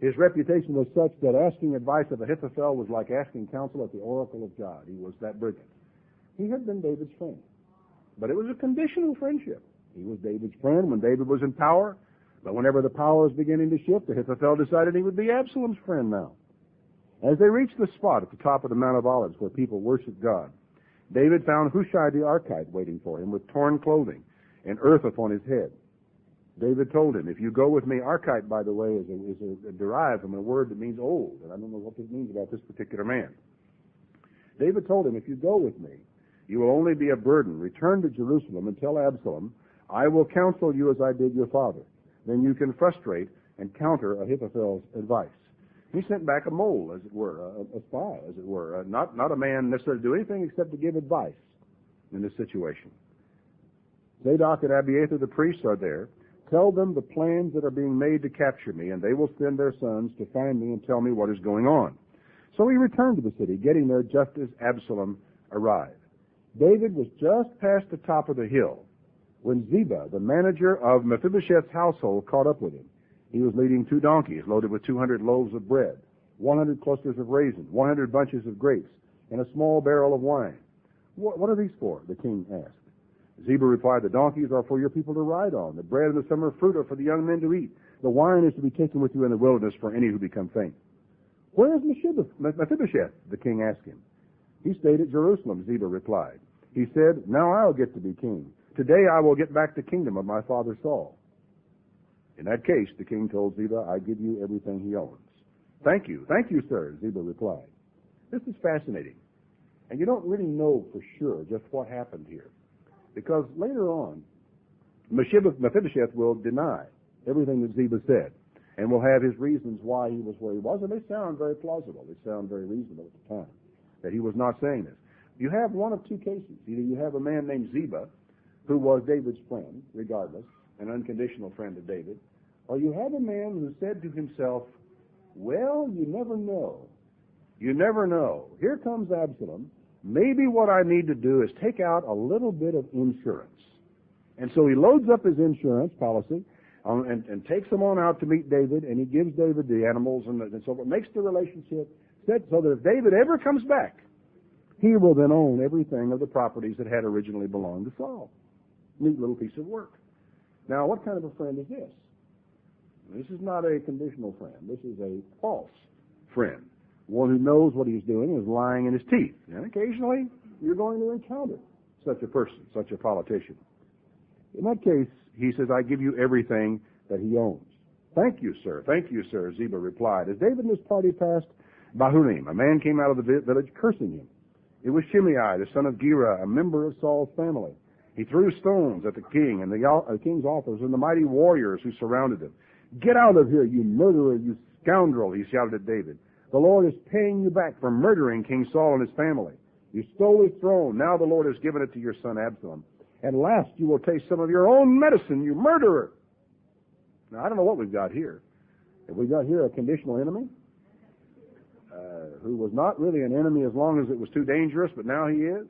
His reputation was such that asking advice of Ahithophel was like asking counsel at the oracle of God. He was that brilliant. He had been David's friend. But it was a conditional friendship. He was David's friend when David was in power. But whenever the power was beginning to shift, Ahithophel decided he would be Absalom's friend now. As they reached the spot at the top of the Mount of Olives where people worshiped God, David found Hushai the Archite waiting for him with torn clothing and earth upon his head. David told him, if you go with me, Archite, by the way, is derived from a word that means old, and I don't know what this means about this particular man. David told him, if you go with me, you will only be a burden. Return to Jerusalem and tell Absalom, I will counsel you as I did your father. Then you can frustrate and counter Ahithophel's advice. He sent back a mole, as it were, a spy, as it were, not a man necessarily to do anything except to give advice in this situation. Zadok and Abiathar the priests are there. Tell them the plans that are being made to capture me, and they will send their sons to find me and tell me what is going on. So he returned to the city, getting there just as Absalom arrived. David was just past the top of the hill when Ziba, the manager of Mephibosheth's household, caught up with him. He was leading 2 donkeys loaded with 200 loaves of bread, 100 clusters of raisins, 100 bunches of grapes, and a small barrel of wine. What are these for? The king asked. Ziba replied, the donkeys are for your people to ride on. The bread and the summer fruit are for the young men to eat. The wine is to be taken with you in the wilderness for any who become faint. Where is Mephibosheth? The king asked him. He stayed at Jerusalem, Ziba replied. He said, now I'll get to be king. Today I will get back the kingdom of my father Saul. In that case, the king told Ziba, I give you everything he owns. Thank you, sir, Ziba replied. This is fascinating. And you don't really know for sure just what happened here. Because later on, Mephibosheth will deny everything that Ziba said and will have his reasons why he was where he was, and they sound very plausible. They sound very reasonable at the time, that he was not saying this. You have one of two cases. Either you have a man named Ziba, who was David's friend, regardless, an unconditional friend of David, or you have a man who said to himself, well, you never know. You never know. Here comes Absalom. Maybe what I need to do is take out a little bit of insurance. And so he loads up his insurance policy and takes them on out to meet David, and he gives David the animals and so forth, makes the relationship set so that if David ever comes back, he will then own everything of the properties that had originally belonged to Saul. Neat little piece of work. Now, what kind of a friend is this? This is not a conditional friend. This is a false friend. One who knows what he's doing is lying in his teeth. And occasionally, you're going to encounter such a person, such a politician. In that case, he says, I give you everything that he owns. Thank you, sir, Ziba replied. As David and his party passed Bahurim, a man came out of the village cursing him. It was Shimei, the son of Gera, a member of Saul's family. He threw stones at the king and the king's officers and the mighty warriors who surrounded him. Get out of here, you murderer, you scoundrel, he shouted at David. The Lord is paying you back for murdering King Saul and his family. You stole his throne. Now the Lord has given it to your son Absalom. At last you will taste some of your own medicine, you murderer. Now, I don't know what we've got here. Have we got here a conditional enemy? Who was not really an enemy as long as it was too dangerous, but now he is?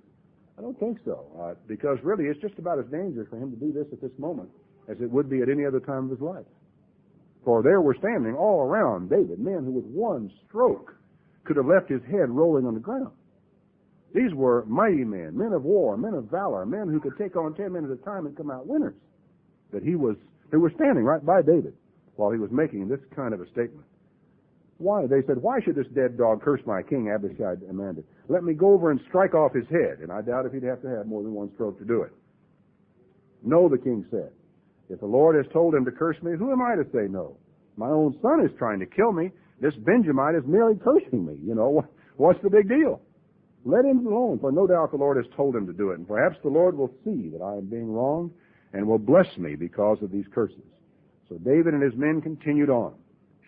I don't think so. Because really it's just about as dangerous for him to do this at this moment as it would be at any other time of his life. For there were standing all around David men who with one stroke could have left his head rolling on the ground. These were mighty men, men of war, men of valor, men who could take on 10 men at a time and come out winners. They were standing right by David while he was making this kind of a statement. Why? They said, why should this dead dog curse my king? Abishai demanded. Let me go over and strike off his head. And I doubt if he'd have to have more than one stroke to do it. No, the king said. If the Lord has told him to curse me, who am I to say no? My own son is trying to kill me. This Benjamite is merely cursing me. You know, what's the big deal? Let him alone, for no doubt the Lord has told him to do it. And perhaps the Lord will see that I am being wronged and will bless me because of these curses. So David and his men continued on.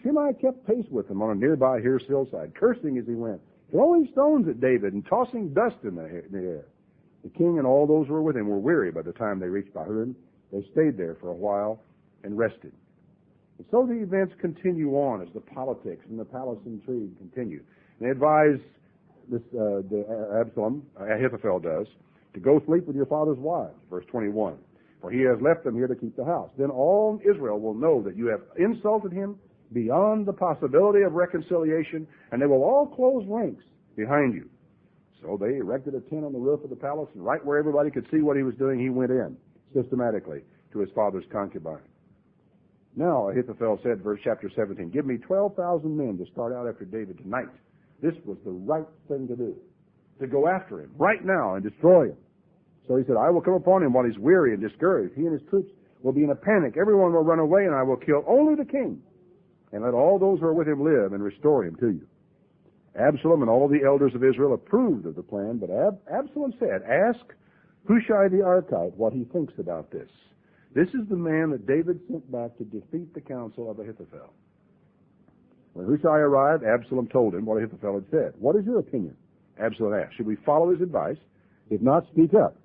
Shimei kept pace with him on a nearby hillside, cursing as he went, throwing stones at David and tossing dust in the air. The king and all those who were with him were weary by the time they reached Bahurim. They stayed there for a while and rested. And so the events continue on as the politics and the palace intrigue continue. They advise Absalom, Ahithophel does, to go sleep with your father's wives, verse 21. For he has left them here to keep the house. Then all Israel will know that you have insulted him beyond the possibility of reconciliation, and they will all close ranks behind you. So they erected a tent on the roof of the palace, and right where everybody could see what he was doing, he went in systematically to his father's concubine. Now, Ahithophel said, verse chapter 17, give me 12,000 men to start out after David tonight. This was the right thing to do, to go after him right now and destroy him. So he said, I will come upon him while he's weary and discouraged. He and his troops will be in a panic. Everyone will run away, and I will kill only the king, and let all those who are with him live and restore him to you. Absalom and all the elders of Israel approved of the plan, but Absalom said, ask Hushai the Archite what he thinks about this. This is the man that David sent back to defeat the counsel of Ahithophel. When Hushai arrived, Absalom told him what Ahithophel had said. What is your opinion? Absalom asked. Should we follow his advice? If not, speak up.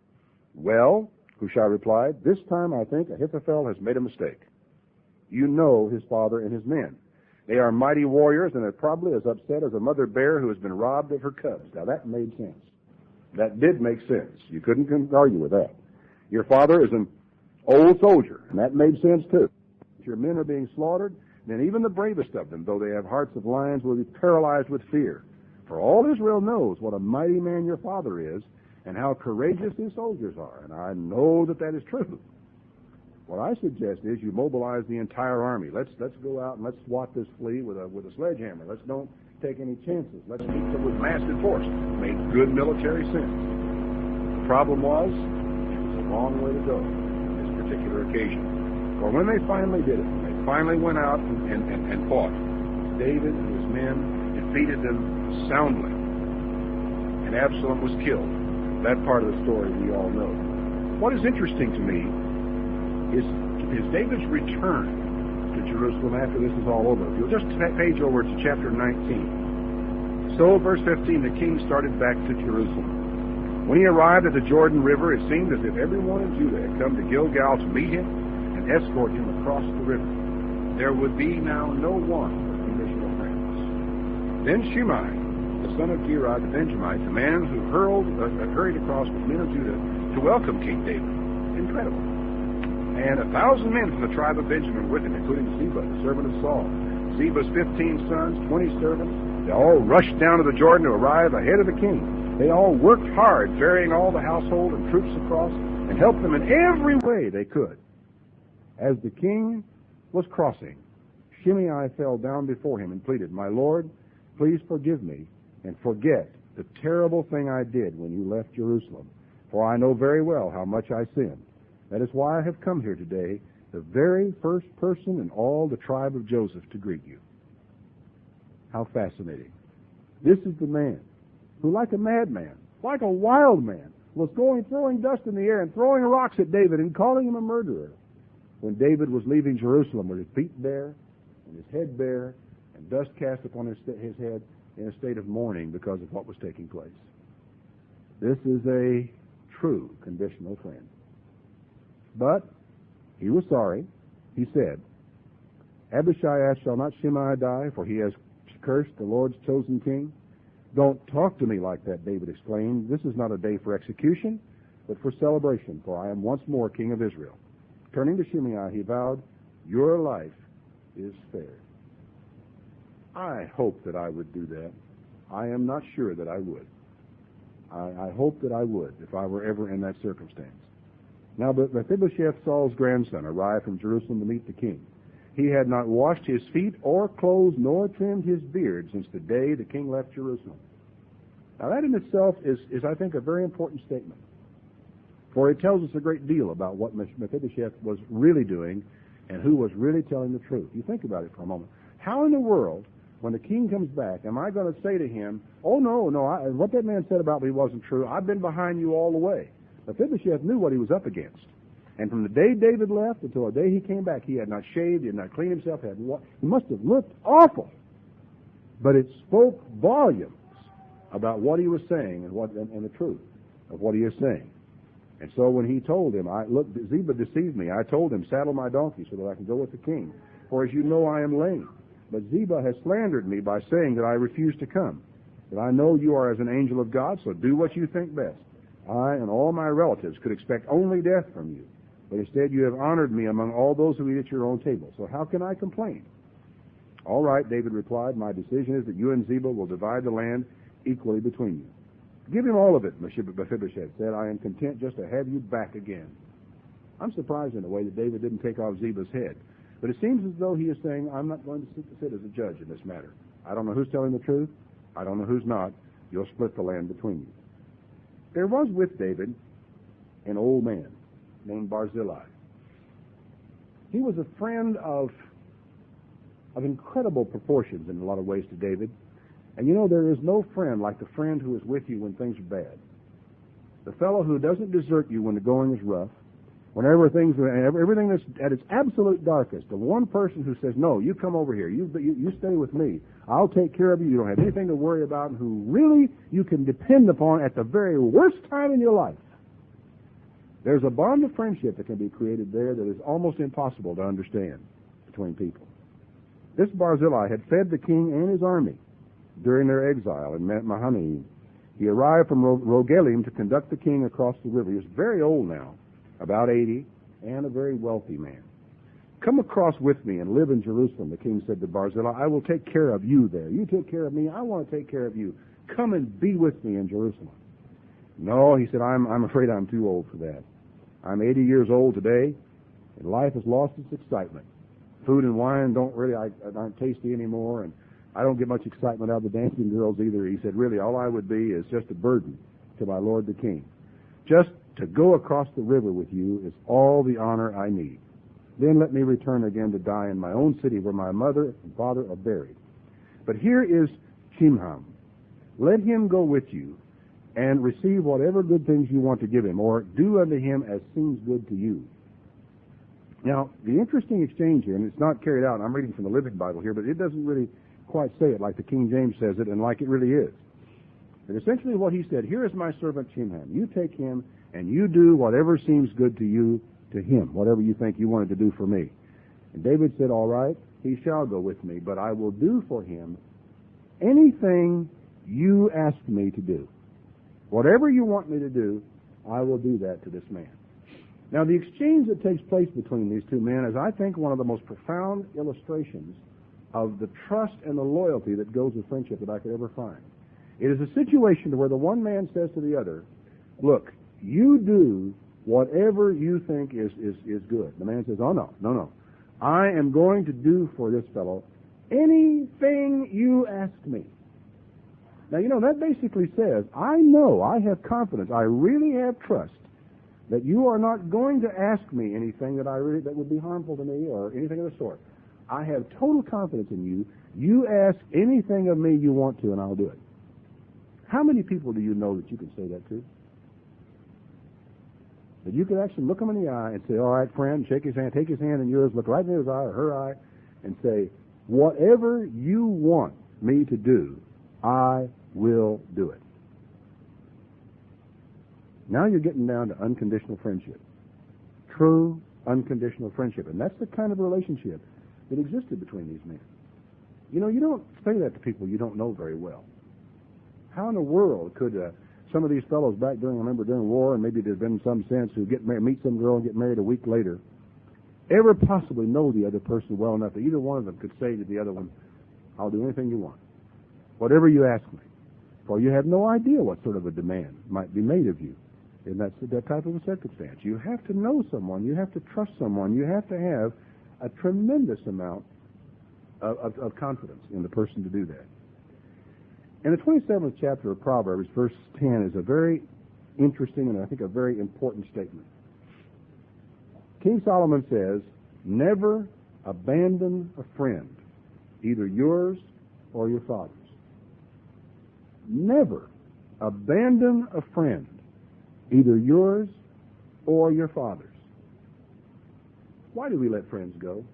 Well, Hushai replied, this time I think Ahithophel has made a mistake. You know his father and his men. They are mighty warriors and are probably as upset as a mother bear who has been robbed of her cubs. Now that made sense. That did make sense. You couldn't argue with that. Your father is an old soldier, and that made sense too. If your men are being slaughtered, then even the bravest of them, though they have hearts of lions, will be paralyzed with fear. For all Israel knows what a mighty man your father is and how courageous his soldiers are, and I know that that is true. What I suggest is you mobilize the entire army. Let's go out and let's swat this flea with a sledgehammer. Let's don't take any chances. Let's meet them with massive force. Made good military sense. The problem was it was a long way to go on this particular occasion. For when they finally did it, when they finally went out and fought, David and his men defeated them soundly, and Absalom was killed. That part of the story we all know. What is interesting to me is David's return to Jerusalem after this is all over. If you'll just page over to chapter 19. So, verse 15, the king started back to Jerusalem. When he arrived at the Jordan River, it seemed as if everyone in Judah had come to Gilgal to meet him and escort him across the river. There would be now no one but conditional friends. Then Shimei, the son of Gera the Benjamite, the man who hurried across with men of Judah to welcome King David. Incredible. And 1,000 men from the tribe of Benjamin with him, including Ziba, the servant of Saul. Ziba's 15 sons, 20 servants. They all rushed down to the Jordan to arrive ahead of the king. They all worked hard, ferrying all the household and troops across, and helped them in every way they could. As the king was crossing, Shimei fell down before him and pleaded, My lord, please forgive me and forget the terrible thing I did when you left Jerusalem, for I know very well how much I sinned. That is why I have come here today, the very first person in all the tribe of Joseph to greet you. How fascinating. This is the man who, like a madman, like a wild man, was throwing dust in the air and throwing rocks at David and calling him a murderer when David was leaving Jerusalem with his feet bare and his head bare and dust cast upon his head in a state of mourning because of what was taking place. This is a true conditional friend. But he was sorry. He said, Abishai shall not Shimei die, for he has cursed the Lord's chosen king. Don't talk to me like that, David exclaimed. This is not a day for execution, but for celebration, for I am once more king of Israel. Turning to Shimei, he vowed, Your life is spared. I hope that I would do that. I am not sure that I would. I hope that I would if I were ever in that circumstance. Now, but Mephibosheth, Saul's grandson, arrived from Jerusalem to meet the king. He had not washed his feet or clothes nor trimmed his beard since the day the king left Jerusalem. Now, that in itself is I think, a very important statement. For it tells us a great deal about what Mephibosheth was really doing and who was really telling the truth. You think about it for a moment. How in the world, when the king comes back, am I going to say to him, oh, no, what that man said about me wasn't true. I've been behind you all the way. Mephibosheth knew what he was up against. And from the day David left until the day he came back, he had not shaved, he had not cleaned himself, he must have looked awful. But it spoke volumes about what he was saying and the truth of what he is saying. And so when he told him, look, Ziba deceived me. I told him, saddle my donkey so that I can go with the king. For as you know, I am lame. But Ziba has slandered me by saying that I refuse to come. That I know you are as an angel of God, so do what you think best. I and all my relatives could expect only death from you. But instead you have honored me among all those who eat at your own table. So how can I complain? All right, David replied, my decision is that you and Ziba will divide the land equally between you. Give him all of it, Mephibosheth said. I am content just to have you back again. I'm surprised in a way that David didn't take off Ziba's head. But it seems as though he is saying, I'm not going to sit as a judge in this matter. I don't know who's telling the truth. I don't know who's not. You'll split the land between you. There was with David an old man named Barzillai. He was a friend of incredible proportions in a lot of ways to David. And you know, there is no friend like the friend who is with you when things are bad. The fellow who doesn't desert you when the going is rough. Whenever everything that's at its absolute darkest, the one person who says, no, you come over here, you stay with me, I'll take care of you, you don't have anything to worry about, and who really you can depend upon at the very worst time in your life, there's a bond of friendship that can be created there that is almost impossible to understand between people. This Barzillai had fed the king and his army during their exile in Mahanaim. He arrived from Rogelim to conduct the king across the river. He was very old now, about 80, and a very wealthy man. Come across with me and live in Jerusalem, the king said to Barzillai. I will take care of you there. You take care of me. I want to take care of you. Come and be with me in Jerusalem. No, he said, I'm afraid I'm too old for that. I'm 80 years old today, and life has lost its excitement. Food and wine aren't tasty anymore, and I don't get much excitement out of the dancing girls either. He said, really, all I would be is just a burden to my lord the king. Just to go across the river with you is all the honor I need. Then let me return again to die in my own city where my mother and father are buried. But here is Chimham. Let him go with you and receive whatever good things you want to give him, or do unto him as seems good to you. Now, the interesting exchange here, and it's not carried out, and I'm reading from the Living Bible here, but it doesn't really quite say it like the King James says it and like it really is. But essentially what he said, here is my servant Chimham. You take him and you do whatever seems good to you to him, whatever you think you wanted to do for me. And David said, all right, he shall go with me, but I will do for him anything you ask me to do. Whatever you want me to do, I will do that to this man. Now, the exchange that takes place between these two men is, I think, one of the most profound illustrations of the trust and the loyalty that goes with friendship that I could ever find. It is a situation where the one man says to the other, look, you do whatever you think is good. The man says, oh, no. I am going to do for this fellow anything you ask me. Now, that basically says, I know, I have confidence, I really have trust that you are not going to ask me anything that would be harmful to me or anything of the sort. I have total confidence in you. You ask anything of me you want to, and I'll do it. How many people do you know that you can say that to? That you can actually look him in the eye and say, all right, friend, shake his hand, take his hand in yours, look right in his eye or her eye, and say, whatever you want me to do, I will do it. Now you're getting down to unconditional friendship. True unconditional friendship. And that's the kind of relationship that existed between these men. You don't say that to people you don't know very well. How in the world could some of these fellows back during war, and maybe there's been some sense, who get married, meet some girl and get married a week later, ever possibly know the other person well enough that either one of them could say to the other one, I'll do anything you want, whatever you ask me, for you have no idea what sort of a demand might be made of you in that type of a circumstance. You have to know someone, you have to trust someone, you have to have a tremendous amount of confidence in the person to do that. In the 27th chapter of Proverbs, verse 10 is a very interesting and I think a very important statement. King Solomon says, never abandon a friend, either yours or your father's. Never abandon a friend, either yours or your father's. Why do we let friends go?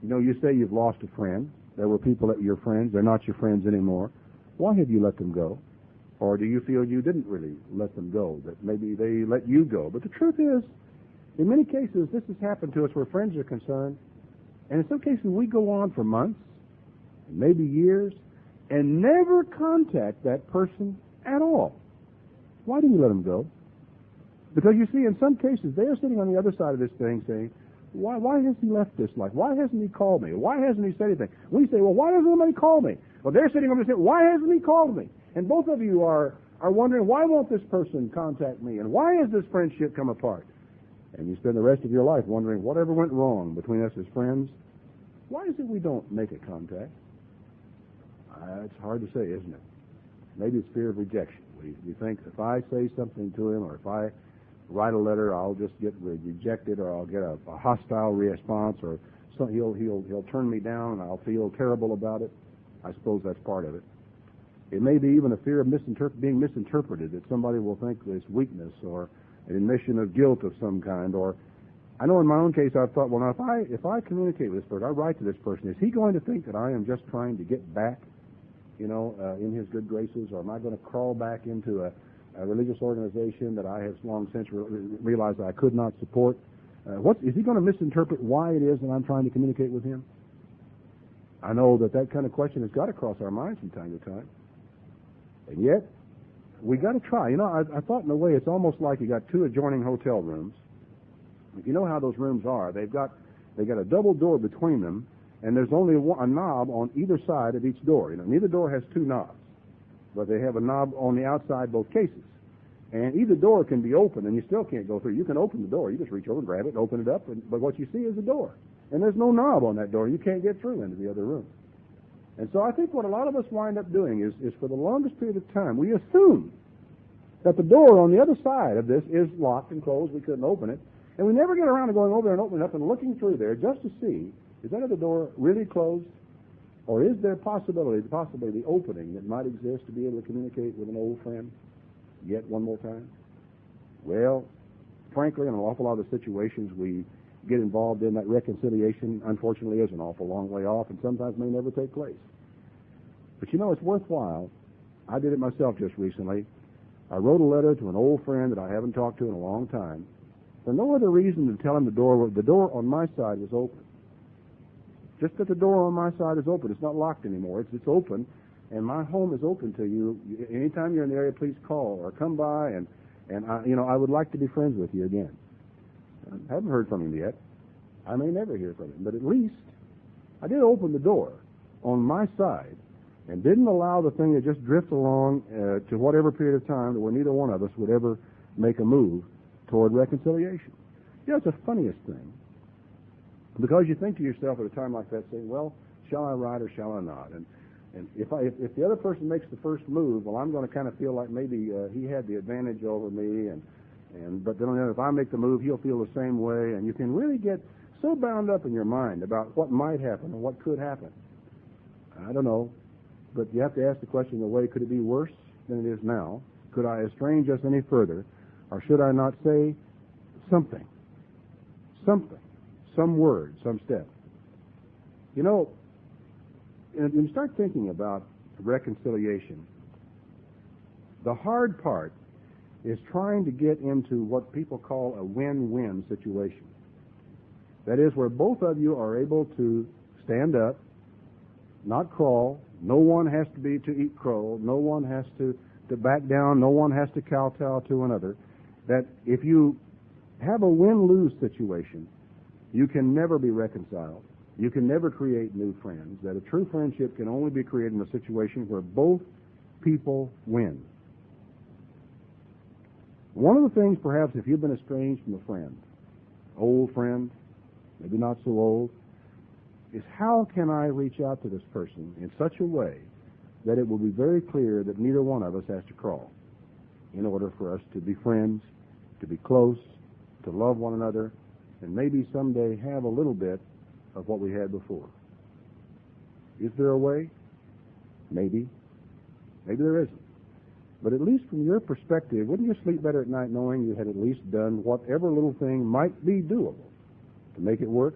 You say you've lost a friend. There were people that were your friends. They're not your friends anymore. Why have you let them go? Or do you feel you didn't really let them go, that maybe they let you go? But the truth is, in many cases, this has happened to us where friends are concerned. And in some cases, we go on for months, maybe years, and never contact that person at all. Why do you let them go? Because you see, in some cases, they are sitting on the other side of this thing saying, why has he left this life? Why hasn't he called me? Why hasn't he said anything? We say, well, why doesn't anybody call me? Well, they're sitting over there saying, why hasn't he called me? And both of you are wondering, why won't this person contact me? And why has this friendship come apart? And you spend the rest of your life wondering, whatever went wrong between us as friends? Why is it we don't make a contact? It's hard to say, isn't it? Maybe it's fear of rejection. We think if I say something to him or if I write a letter, I'll just get rejected, or I'll get a hostile response, or he'll turn me down, and I'll feel terrible about it. I suppose that's part of it. It may be even a fear of being misinterpreted, that somebody will think there's weakness, or an admission of guilt of some kind. Or I know in my own case I've thought, well, now if I communicate with this person, I write to this person, is he going to think that I am just trying to get back, in his good graces, or am I going to crawl back into a religious organization that I have long since realized I could not support? Is he going to misinterpret why it is that I'm trying to communicate with him? I know that kind of question has got to cross our minds from time to time. And yet, we got to try. I thought in a way it's almost like you got two adjoining hotel rooms. If you know how those rooms are, they got a double door between them, and there's only a knob on either side of each door. Neither door has two knobs, but they have a knob on the outside both cases. And either door can be open, and you still can't go through. You can open the door. You just reach over and grab it and open it up, but what you see is a door. And there's no knob on that door. You can't get through into the other room. And so I think what a lot of us wind up doing is for the longest period of time, we assume that the door on the other side of this is locked and closed. We couldn't open it. And we never get around to going over there and opening it up and looking through there just to see, is that other door really closed? Or is there possibly the opening that might exist to be able to communicate with an old friend yet one more time? Well, frankly, in an awful lot of situations we get involved in, that reconciliation, unfortunately, is an awful long way off and sometimes may never take place. But it's worthwhile. I did it myself just recently. I wrote a letter to an old friend that I haven't talked to in a long time for no other reason than to tell him the door on my side was open. Just that the door on my side is open. It's not locked anymore. It's open, and my home is open to you. Anytime you're in the area, please call or come by, and I would like to be friends with you again. I haven't heard from him yet. I may never hear from him, but at least I did open the door on my side and didn't allow the thing to just drift along to whatever period of time where neither one of us would ever make a move toward reconciliation. It's the funniest thing, because you think to yourself at a time like that, saying, well, shall I write or shall I not? And if the other person makes the first move, well, I'm going to kind of feel like maybe he had the advantage over me, but then if I make the move, he'll feel the same way, and you can really get so bound up in your mind about what might happen and what could happen. I don't know, but you have to ask the question in a way, could it be worse than it is now? Could I estrange us any further, or should I not say something, some word, some step? When you start thinking about reconciliation, the hard part is trying to get into what people call a win-win situation. That is, where both of you are able to stand up, not crawl. No one has to eat crow. No one has to back down. No one has to kowtow to another. That if you have a win-lose situation, you can never be reconciled. You can never create new friends. That a true friendship can only be created in a situation where both people win. One of the things, perhaps, if you've been estranged from a friend, old friend, maybe not so old, is how can I reach out to this person in such a way that it will be very clear that neither one of us has to crawl in order for us to be friends, to be close, to love one another, and maybe someday have a little bit of what we had before. Is there a way? Maybe. Maybe there isn't. But at least from your perspective, wouldn't you sleep better at night knowing you had at least done whatever little thing might be doable to make it work?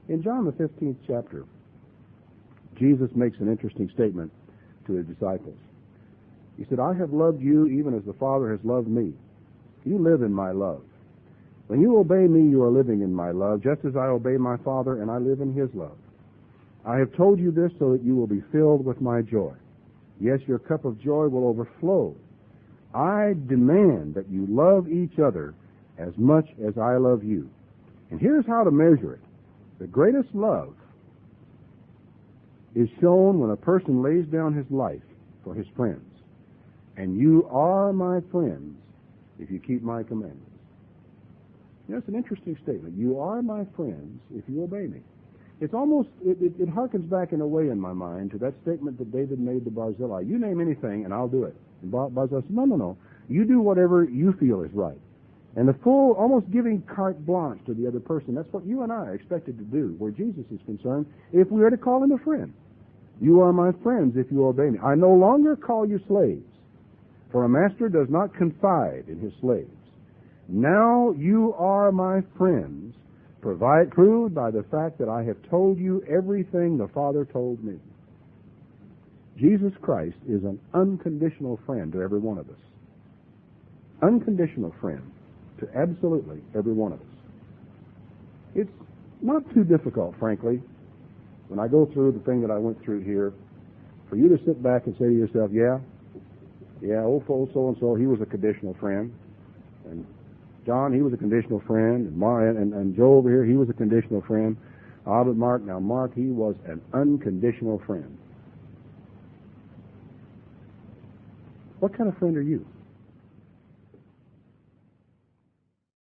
In John the 15th chapter, Jesus makes an interesting statement to his disciples. He said, I have loved you even as the Father has loved me. You live in my love. When you obey me, you are living in my love, just as I obey my Father and I live in his love. I have told you this so that you will be filled with my joy. Yes, your cup of joy will overflow. I demand that you love each other as much as I love you. And here's how to measure it. The greatest love is shown when a person lays down his life for his friends. And you are my friends if you keep my commandments. It's an interesting statement. You are my friends if you obey me. It's almost, it harkens back in a way in my mind to that statement that David made to Barzillai. You name anything and I'll do it. And Barzillai said, no. You do whatever you feel is right. And the full, almost giving carte blanche to the other person, that's what you and I are expected to do, where Jesus is concerned, if we are to call him a friend. You are my friends if you obey me. I no longer call you slaves, for a master does not confide in his slaves. Now you are my friends, proved by the fact that I have told you everything the Father told me. Jesus Christ is an unconditional friend to every one of us. Unconditional friend to absolutely every one of us. It's not too difficult, frankly, when I go through the thing that I went through here, for you to sit back and say to yourself, yeah, old so-and-so, he was a conditional friend. And John, he was a conditional friend. And Joe over here, he was a conditional friend. But Mark, he was an unconditional friend. What kind of friend are you?